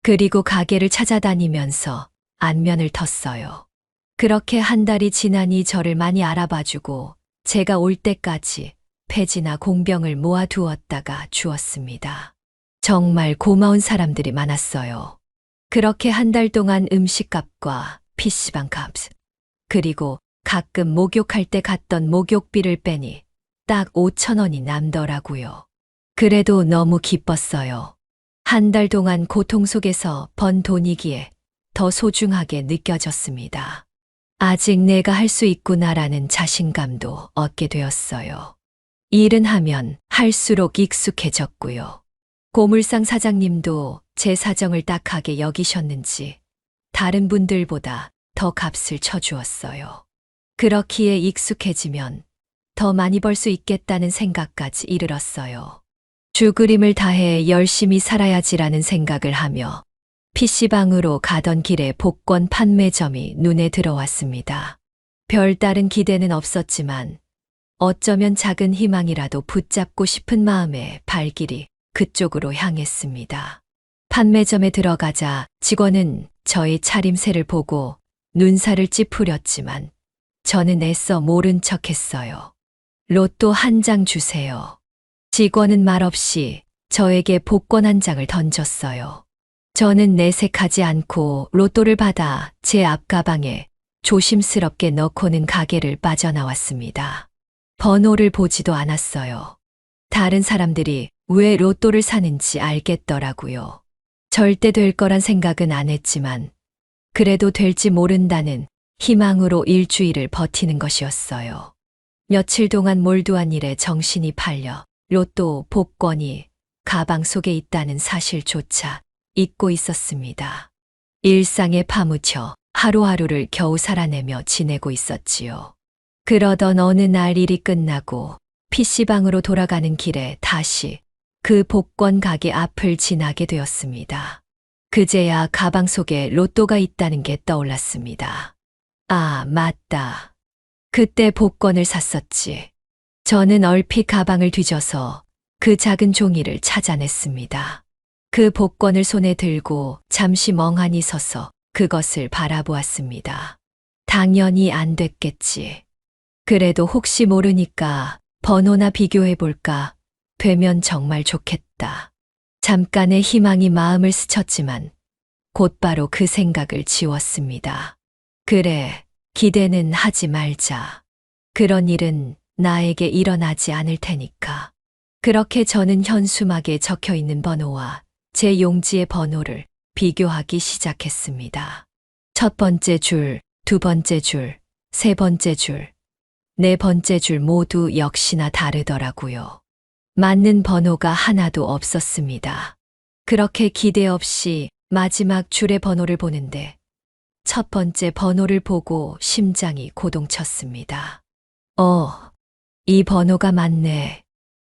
그리고 가게를 찾아다니면서 안면을 텄어요. 그렇게 한 달이 지나니 저를 많이 알아봐주고 제가 올 때까지 폐지나 공병을 모아두었다가 주었습니다. 정말 고마운 사람들이 많았어요. 그렇게 한 달 동안 음식값과 PC방 값, 그리고 가끔 목욕할 때 갔던 목욕비를 빼니 딱 5,000원이 남더라고요. 그래도 너무 기뻤어요. 한 달 동안 고통 속에서 번 돈이기에 더 소중하게 느껴졌습니다. 아직 내가 할 수 있구나라는 자신감도 얻게 되었어요. 일은 하면 할수록 익숙해졌고요. 고물상 사장님도 제 사정을 딱하게 여기셨는지 다른 분들보다 더 값을 쳐주었어요. 그렇기에 익숙해지면 더 많이 벌 수 있겠다는 생각까지 이르렀어요. 죽으림을 다해 열심히 살아야지라는 생각을 하며 PC방으로 가던 길에 복권 판매점이 눈에 들어왔습니다. 별다른 기대는 없었지만 어쩌면 작은 희망이라도 붙잡고 싶은 마음에 발길이 그쪽으로 향했습니다. 판매점에 들어가자 직원은 저의 차림새를 보고 눈살을 찌푸렸지만 저는 애써 모른 척했어요. 로또 한 장 주세요. 직원은 말없이 저에게 복권 한 장을 던졌어요. 저는 내색하지 않고 로또를 받아 제 앞가방에 조심스럽게 넣고는 가게를 빠져나왔습니다. 번호를 보지도 않았어요. 다른 사람들이 왜 로또를 사는지 알겠더라고요. 절대 될 거란 생각은 안 했지만 그래도 될지 모른다는 희망으로 일주일을 버티는 것이었어요. 며칠 동안 몰두한 일에 정신이 팔려 로또 복권이 가방 속에 있다는 사실조차 잊고 있었습니다. 일상에 파묻혀 하루하루를 겨우 살아내며 지내고 있었지요. 그러던 어느 날 일이 끝나고 PC방으로 돌아가는 길에 다시 그 복권 가게 앞을 지나게 되었습니다. 그제야 가방 속에 로또가 있다는 게 떠올랐습니다. 아, 맞다. 그때 복권을 샀었지. 저는 얼핏 가방을 뒤져서 그 작은 종이를 찾아냈습니다. 그 복권을 손에 들고 잠시 멍하니 서서 그것을 바라보았습니다. 당연히 안 됐겠지. 그래도 혹시 모르니까 번호나 비교해 볼까? 되면 정말 좋겠다. 잠깐의 희망이 마음을 스쳤지만 곧바로 그 생각을 지웠습니다. 그래, 기대는 하지 말자. 그런 일은 나에게 일어나지 않을 테니까. 그렇게 저는 현수막에 적혀 있는 번호와 제 용지의 번호를 비교하기 시작했습니다. 첫 번째 줄, 두 번째 줄, 세 번째 줄, 네 번째 줄 모두 역시나 다르더라고요. 맞는 번호가 하나도 없었습니다. 그렇게 기대 없이 마지막 줄의 번호를 보는데 첫 번째 번호를 보고 심장이 고동쳤습니다. 이 번호가 맞네.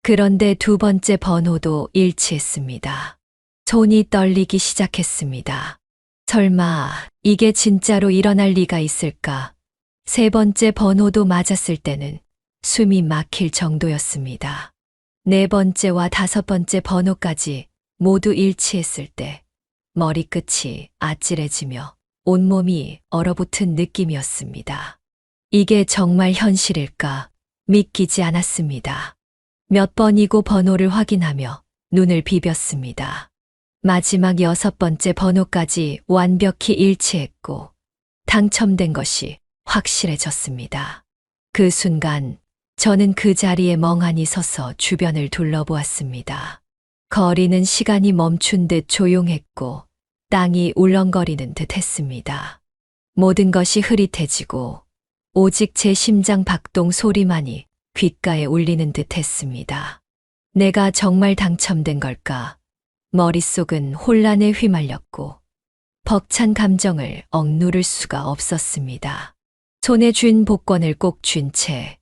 그런데 두 번째 번호도 일치했습니다. 손이 떨리기 시작했습니다. 설마 이게 진짜로 일어날 리가 있을까? 세 번째 번호도 맞았을 때는 숨이 막힐 정도였습니다. 네 번째와 다섯 번째 번호까지 모두 일치했을 때 머리끝이 아찔해지며 온몸이 얼어붙은 느낌이었습니다. 이게 정말 현실일까? 믿기지 않았습니다. 몇 번이고 번호를 확인하며 눈을 비볐습니다. 마지막 여섯 번째 번호까지 완벽히 일치했고 당첨된 것이 확실해졌습니다. 그 순간 저는 그 자리에 멍하니 서서 주변을 둘러보았습니다. 거리는 시간이 멈춘 듯 조용했고 땅이 울렁거리는 듯 했습니다. 모든 것이 흐릿해지고 오직 제 심장 박동 소리만이 귓가에 울리는 듯 했습니다. 내가 정말 당첨된 걸까? 머릿속은 혼란에 휘말렸고 벅찬 감정을 억누를 수가 없었습니다. 손에 쥔 복권을 꼭 쥔 채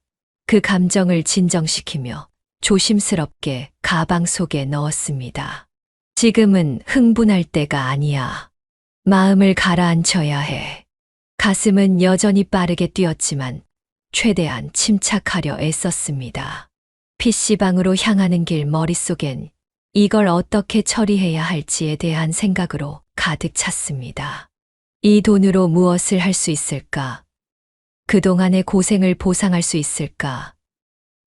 그 감정을 진정시키며 조심스럽게 가방 속에 넣었습니다. 지금은 흥분할 때가 아니야. 마음을 가라앉혀야 해. 가슴은 여전히 빠르게 뛰었지만 최대한 침착하려 애썼습니다. PC방으로 향하는 길 머릿속엔 이걸 어떻게 처리해야 할지에 대한 생각으로 가득 찼습니다. 이 돈으로 무엇을 할 수 있을까? 그동안의 고생을 보상할 수 있을까?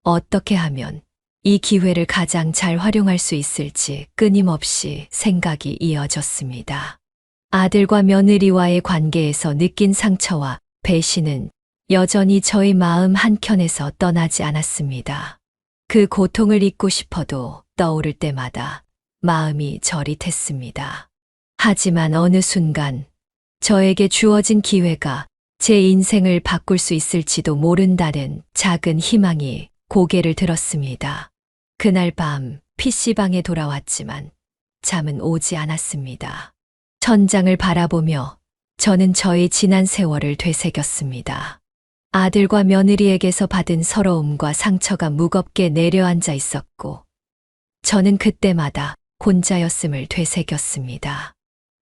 어떻게 하면 이 기회를 가장 잘 활용할 수 있을지 끊임없이 생각이 이어졌습니다. 아들과 며느리와의 관계에서 느낀 상처와 배신은 여전히 저의 마음 한켠에서 떠나지 않았습니다. 그 고통을 잊고 싶어도 떠오를 때마다 마음이 저릿했습니다. 하지만 어느 순간 저에게 주어진 기회가 제 인생을 바꿀 수 있을지도 모른다는 작은 희망이 고개를 들었습니다. 그날 밤 PC방에 돌아왔지만 잠은 오지 않았습니다. 천장을 바라보며 저는 저의 지난 세월을 되새겼습니다. 아들과 며느리에게서 받은 서러움과 상처가 무겁게 내려앉아 있었고 저는 그때마다 혼자였음을 되새겼습니다.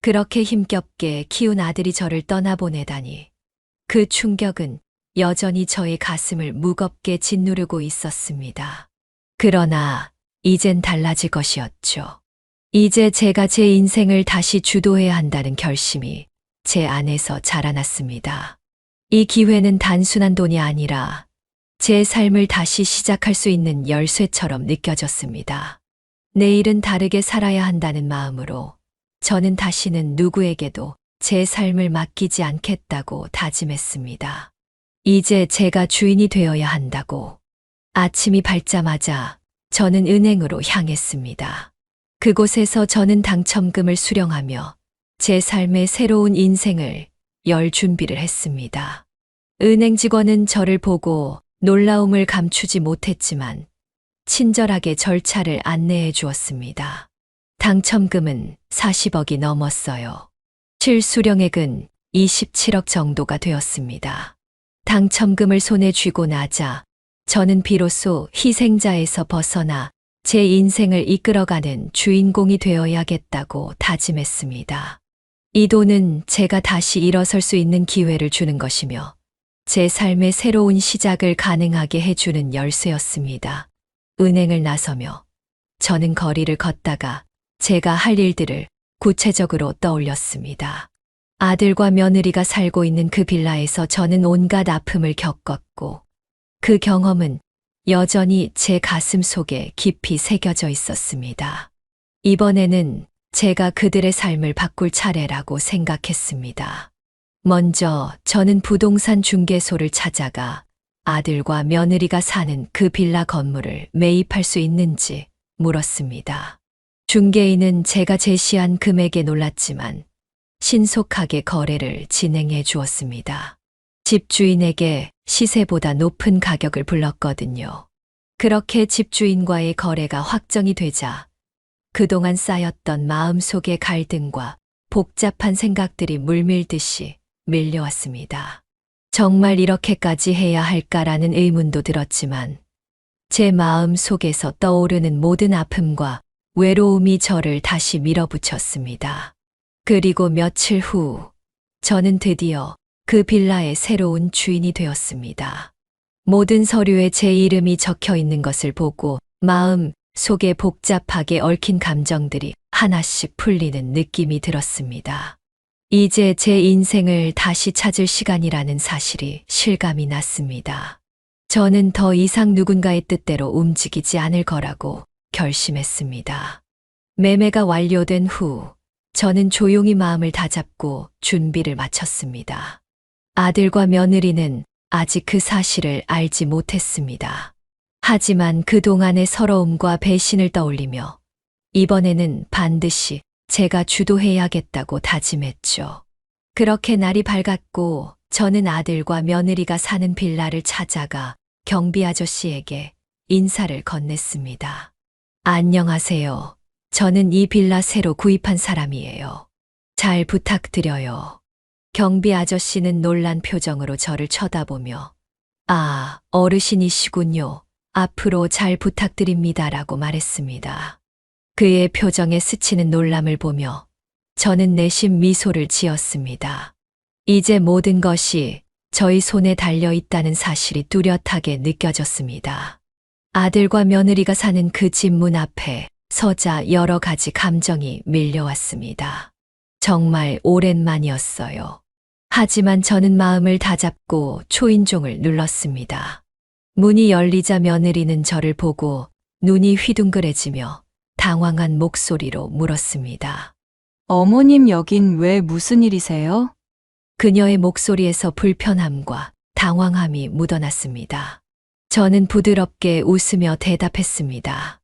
그렇게 힘겹게 키운 아들이 저를 떠나보내다니 그 충격은 여전히 저의 가슴을 무겁게 짓누르고 있었습니다. 그러나 이젠 달라질 것이었죠. 이제 제가 제 인생을 다시 주도해야 한다는 결심이 제 안에서 자라났습니다. 이 기회는 단순한 돈이 아니라 제 삶을 다시 시작할 수 있는 열쇠처럼 느껴졌습니다. 내일은 다르게 살아야 한다는 마음으로 저는 다시는 누구에게도 제 삶을 맡기지 않겠다고 다짐했습니다. 이제 제가 주인이 되어야 한다고. 아침이 밝자마자 저는 은행으로 향했습니다. 그곳에서 저는 당첨금을 수령하며 제 삶의 새로운 인생을 열 준비를 했습니다. 은행 직원은 저를 보고 놀라움을 감추지 못했지만 친절하게 절차를 안내해 주었습니다. 당첨금은 40억이 넘었어요. 실수령액은 27억 정도가 되었습니다. 당첨금을 손에 쥐고 나자 저는 비로소 희생자에서 벗어나 제 인생을 이끌어가는 주인공이 되어야겠다고 다짐했습니다. 이 돈은 제가 다시 일어설 수 있는 기회를 주는 것이며 제 삶의 새로운 시작을 가능하게 해주는 열쇠였습니다. 은행을 나서며 저는 거리를 걷다가 제가 할 일들을 구체적으로 떠올렸습니다. 아들과 며느리가 살고 있는 그 빌라에서 저는 온갖 아픔을 겪었고 그 경험은 여전히 제 가슴 속에 깊이 새겨져 있었습니다. 이번에는 제가 그들의 삶을 바꿀 차례라고 생각했습니다. 먼저 저는 부동산 중개소를 찾아가 아들과 며느리가 사는 그 빌라 건물을 매입할 수 있는지 물었습니다. 중개인은 제가 제시한 금액에 놀랐지만 신속하게 거래를 진행해 주었습니다. 집주인에게 시세보다 높은 가격을 불렀거든요. 그렇게 집주인과의 거래가 확정이 되자 그동안 쌓였던 마음속의 갈등과 복잡한 생각들이 물밀듯이 밀려왔습니다. 정말 이렇게까지 해야 할까라는 의문도 들었지만 제 마음 속에서 떠오르는 모든 아픔과 외로움이 저를 다시 밀어붙였습니다. 그리고 며칠 후 저는 드디어 그 빌라의 새로운 주인이 되었습니다. 모든 서류에 제 이름이 적혀 있는 것을 보고 마음 속에 복잡하게 얽힌 감정들이 하나씩 풀리는 느낌이 들었습니다. 이제 제 인생을 다시 찾을 시간이라는 사실이 실감이 났습니다. 저는 더 이상 누군가의 뜻대로 움직이지 않을 거라고 결심했습니다. 매매가 완료된 후 저는 조용히 마음을 다잡고 준비를 마쳤습니다. 아들과 며느리는 아직 그 사실을 알지 못했습니다. 하지만 그동안의 서러움과 배신을 떠올리며 이번에는 반드시 제가 주도해야겠다고 다짐했죠. 그렇게 날이 밝았고 저는 아들과 며느리가 사는 빌라를 찾아가 경비 아저씨에게 인사를 건넸습니다. 안녕하세요. 저는 이 빌라 새로 구입한 사람이에요. 잘 부탁드려요. 경비 아저씨는 놀란 표정으로 저를 쳐다보며 아, 어르신이시군요. 앞으로 잘 부탁드립니다라고 말했습니다. 그의 표정에 스치는 놀람을 보며 저는 내심 미소를 지었습니다. 이제 모든 것이 저희 손에 달려 있다는 사실이 뚜렷하게 느껴졌습니다. 아들과 며느리가 사는 그 집 문 앞에 서자 여러 가지 감정이 밀려왔습니다. 정말 오랜만이었어요. 하지만 저는 마음을 다잡고 초인종을 눌렀습니다. 문이 열리자 며느리는 저를 보고 눈이 휘둥그레지며 당황한 목소리로 물었습니다. 어머님 여긴 왜 무슨 일이세요? 그녀의 목소리에서 불편함과 당황함이 묻어났습니다. 저는 부드럽게 웃으며 대답했습니다.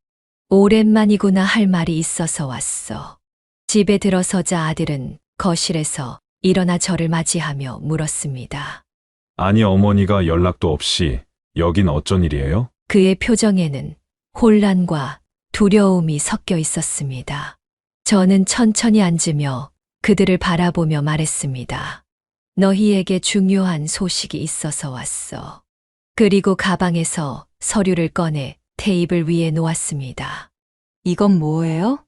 오랜만이구나 할 말이 있어서 왔어. 집에 들어서자 아들은 거실에서 일어나 저를 맞이하며 물었습니다. 아니 어머니가 연락도 없이 여긴 어쩐 일이에요? 그의 표정에는 혼란과 두려움이 섞여 있었습니다. 저는 천천히 앉으며 그들을 바라보며 말했습니다. 너희에게 중요한 소식이 있어서 왔어. 그리고 가방에서 서류를 꺼내 테이블 위에 놓았습니다. 이건 뭐예요?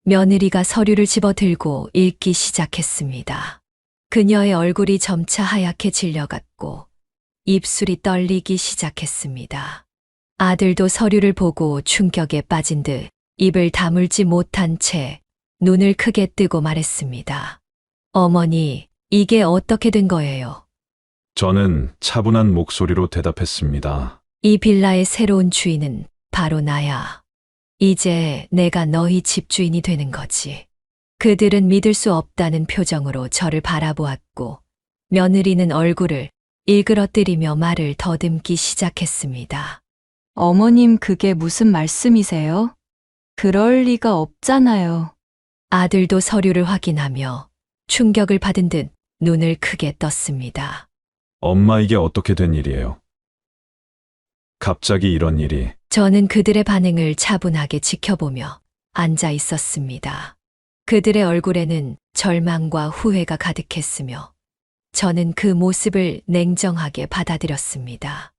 며느리가 서류를 집어들고 읽기 시작했습니다. 그녀의 얼굴이 점차 하얗게 질려갔고 입술이 떨리기 시작했습니다. 아들도 서류를 보고 충격에 빠진 듯 입을 다물지 못한 채 눈을 크게 뜨고 말했습니다. 어머니, 이게 어떻게 된 거예요? 저는 차분한 목소리로 대답했습니다. 이 빌라의 새로운 주인은 바로 나야. 이제 내가 너희 집주인이 되는 거지. 그들은 믿을 수 없다는 표정으로 저를 바라보았고 며느리는 얼굴을 일그러뜨리며 말을 더듬기 시작했습니다. 어머님 그게 무슨 말씀이세요? 그럴 리가 없잖아요. 아들도 서류를 확인하며 충격을 받은 듯 눈을 크게 떴습니다. 엄마 이게 어떻게 된 일이에요? 갑자기 이런 일이. 저는 그들의 반응을 차분하게 지켜보며 앉아 있었습니다. 그들의 얼굴에는 절망과 후회가 가득했으며 저는 그 모습을 냉정하게 받아들였습니다.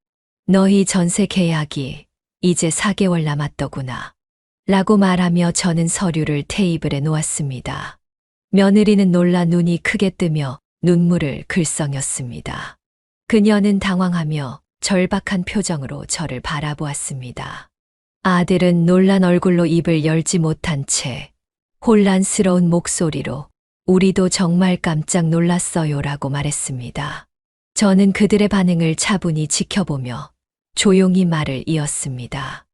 너희 전세 계약이 이제 4개월 남았더구나. 라고 말하며 저는 서류를 테이블에 놓았습니다. 며느리는 놀라 눈이 크게 뜨며 눈물을 글썽였습니다. 그녀는 당황하며 절박한 표정으로 저를 바라보았습니다. 아들은 놀란 얼굴로 입을 열지 못한 채 혼란스러운 목소리로 우리도 정말 깜짝 놀랐어요라고 말했습니다. 저는 그들의 반응을 차분히 지켜보며 조용히 말을 이었습니다.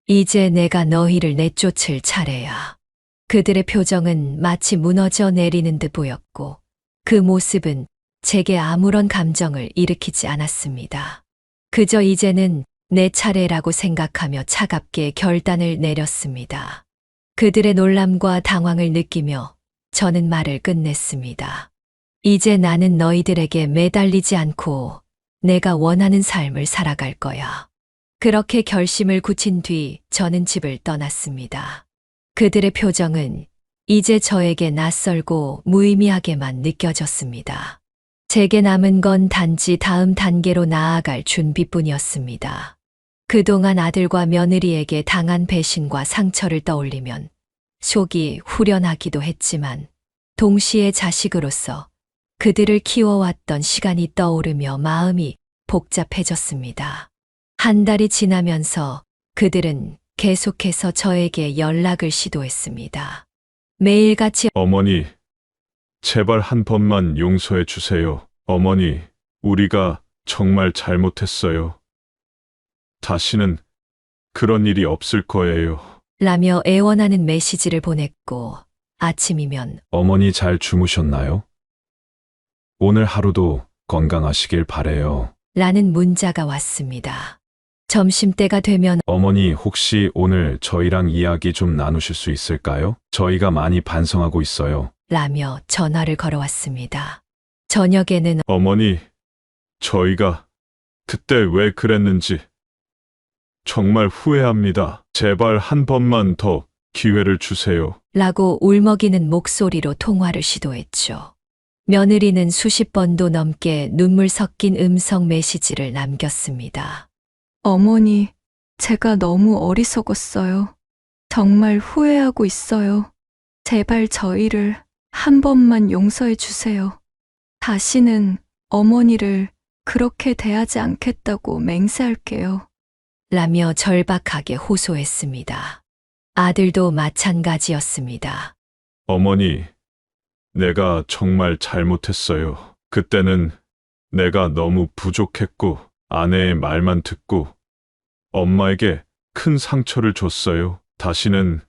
이제 내가 너희를 내쫓을 차례야. 그들의 표정은 마치 무너져 내리는 듯 보였고 그 모습은 제게 아무런 감정을 일으키지 않았습니다. 그저 이제는 내 차례라고 생각하며 차갑게 결단을 내렸습니다. 그들의 놀람과 당황을 느끼며 저는 말을 끝냈습니다. 이제 나는 너희들에게 매달리지 않고 내가 원하는 삶을 살아갈 거야. 그렇게 결심을 굳힌 뒤 저는 집을 떠났습니다. 그들의 표정은 이제 저에게 낯설고 무의미하게만 느껴졌습니다. 제게 남은 건 단지 다음 단계로 나아갈 준비뿐이었습니다. 그동안 아들과 며느리에게 당한 배신과 상처를 떠올리면 속이 후련하기도 했지만 동시에 자식으로서 그들을 키워왔던 시간이 떠오르며 마음이 복잡해졌습니다. 한 달이 지나면서 그들은 계속해서 저에게 연락을 시도했습니다. 매일같이 어머니, 제발 한 번만 용서해 주세요. 어머니, 우리가 정말 잘못했어요. 다시는 그런 일이 없을 거예요. 라며 애원하는 메시지를 보냈고 아침이면 어머니 잘 주무셨나요? 오늘 하루도 건강하시길 바래요. 라는 문자가 왔습니다. 점심때가 되면 어머니 혹시 오늘 저희랑 이야기 좀 나누실 수 있을까요? 저희가 많이 반성하고 있어요. 라며 전화를 걸어왔습니다. 저녁에는 어머니, 저희가 그때 왜 그랬는지 정말 후회합니다. 제발 한 번만 더 기회를 주세요. 라고 울먹이는 목소리로 통화를 시도했죠. 며느리는 수십 번도 넘게 눈물 섞인 음성 메시지를 남겼습니다. 어머니, 제가 너무 어리석었어요. 정말 후회하고 있어요. 제발 저희를 한 번만 용서해 주세요. 다시는 어머니를 그렇게 대하지 않겠다고 맹세할게요. 라며 절박하게 호소했습니다. 아들도 마찬가지였습니다. 어머니, 내가 정말 잘못했어요. 그때는 내가 너무 부족했고 아내의 말만 듣고 엄마에게 큰 상처를 줬어요. 다시는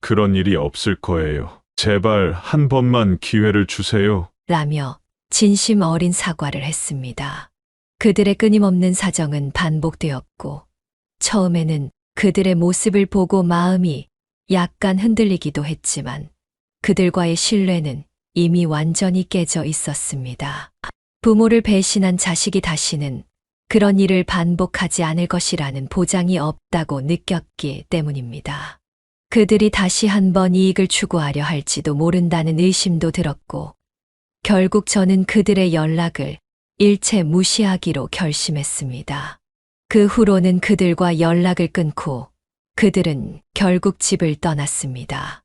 그런 일이 없을 거예요. 제발 한 번만 기회를 주세요. 라며 진심 어린 사과를 했습니다. 그들의 끊임없는 사정은 반복되었고 처음에는 그들의 모습을 보고 마음이 약간 흔들리기도 했지만 그들과의 신뢰는 이미 완전히 깨져 있었습니다. 부모를 배신한 자식이 다시는 그런 일을 반복하지 않을 것이라는 보장이 없다고 느꼈기 때문입니다. 그들이 다시 한번 이익을 추구하려 할지도 모른다는 의심도 들었고 결국 저는 그들의 연락을 일체 무시하기로 결심했습니다. 그 후로는 그들과 연락을 끊고 그들은 결국 집을 떠났습니다.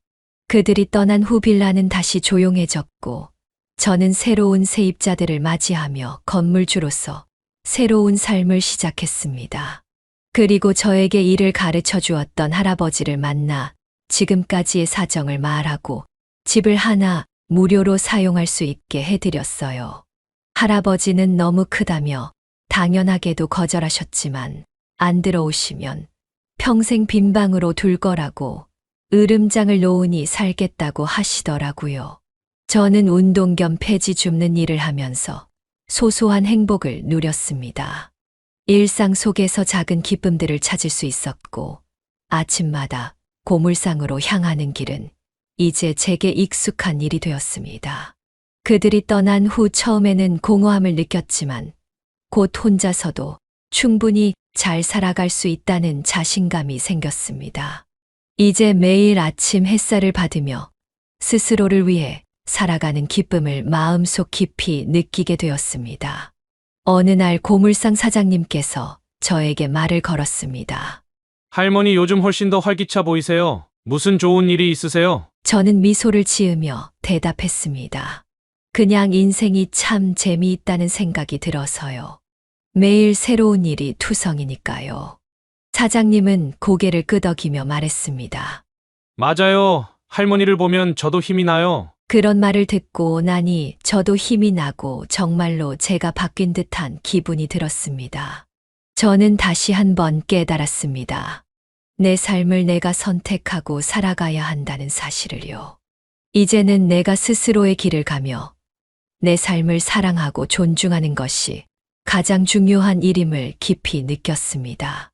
그들이 떠난 후 빌라는 다시 조용해졌고 저는 새로운 세입자들을 맞이하며 건물주로서 새로운 삶을 시작했습니다. 그리고 저에게 일을 가르쳐 주었던 할아버지를 만나 지금까지의 사정을 말하고 집을 하나 무료로 사용할 수 있게 해드렸어요. 할아버지는 너무 크다며 당연하게도 거절하셨지만 안 들어오시면 평생 빈 방으로 둘 거라고 으름장을 놓으니 살겠다고 하시더라고요. 저는 운동 겸 폐지 줍는 일을 하면서 소소한 행복을 누렸습니다. 일상 속에서 작은 기쁨들을 찾을 수 있었고 아침마다 고물상으로 향하는 길은 이제 제게 익숙한 일이 되었습니다. 그들이 떠난 후 처음에는 공허함을 느꼈지만 곧 혼자서도 충분히 잘 살아갈 수 있다는 자신감이 생겼습니다. 이제 매일 아침 햇살을 받으며 스스로를 위해 살아가는 기쁨을 마음속 깊이 느끼게 되었습니다. 어느 날 고물상 사장님께서 저에게 말을 걸었습니다. 할머니 요즘 훨씬 더 활기차 보이세요. 무슨 좋은 일이 있으세요? 저는 미소를 지으며 대답했습니다. 그냥 인생이 참 재미있다는 생각이 들어서요. 매일 새로운 일이 투성이니까요. 사장님은 고개를 끄덕이며 말했습니다. 맞아요. 할머니를 보면 저도 힘이 나요. 그런 말을 듣고 나니 저도 힘이 나고 정말로 제가 바뀐 듯한 기분이 들었습니다. 저는 다시 한번 깨달았습니다. 내 삶을 내가 선택하고 살아가야 한다는 사실을요. 이제는 내가 스스로의 길을 가며 내 삶을 사랑하고 존중하는 것이 가장 중요한 일임을 깊이 느꼈습니다.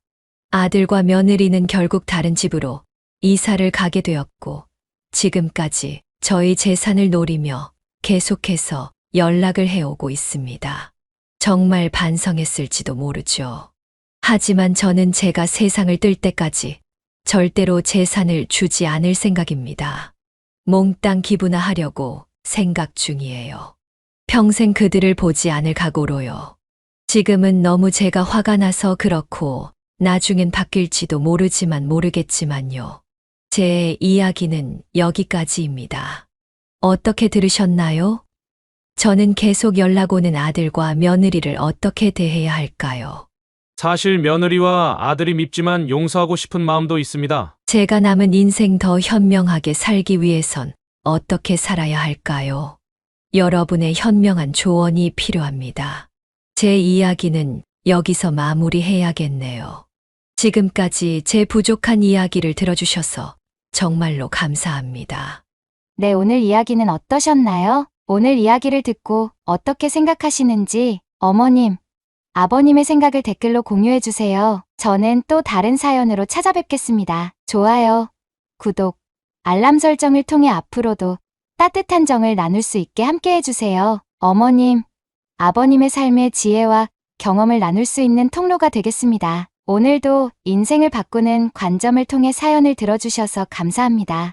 아들과 며느리는 결국 다른 집으로 이사를 가게 되었고 지금까지 저희 재산을 노리며 계속해서 연락을 해오고 있습니다. 정말 반성했을지도 모르죠. 하지만 저는 제가 세상을 뜰 때까지 절대로 재산을 주지 않을 생각입니다. 몽땅 기부나하려고 생각 중이에요. 평생 그들을 보지 않을 각오로요. 지금은 너무 제가 화가 나서 그렇고 나중엔 바뀔지도 모르겠지만요. 제 이야기는 여기까지입니다. 어떻게 들으셨나요? 저는 계속 연락 오는 아들과 며느리를 어떻게 대해야 할까요? 사실 며느리와 아들이 밉지만 용서하고 싶은 마음도 있습니다. 제가 남은 인생 더 현명하게 살기 위해선 어떻게 살아야 할까요? 여러분의 현명한 조언이 필요합니다. 제 이야기는 여기서 마무리해야겠네요. 지금까지 제 부족한 이야기를 들어주셔서 정말로 감사합니다. 네, 오늘 이야기는 어떠셨나요? 오늘 이야기를 듣고 어떻게 생각하시는지 어머님, 아버님의 생각을 댓글로 공유해주세요. 저는 또 다른 사연으로 찾아뵙겠습니다. 좋아요, 구독, 알람 설정을 통해 앞으로도 따뜻한 정을 나눌 수 있게 함께 해주세요. 어머님, 아버님의 삶의 지혜와 경험을 나눌 수 있는 통로가 되겠습니다. 오늘도 인생을 바꾸는 관점을 통해 사연을 들어주셔서 감사합니다.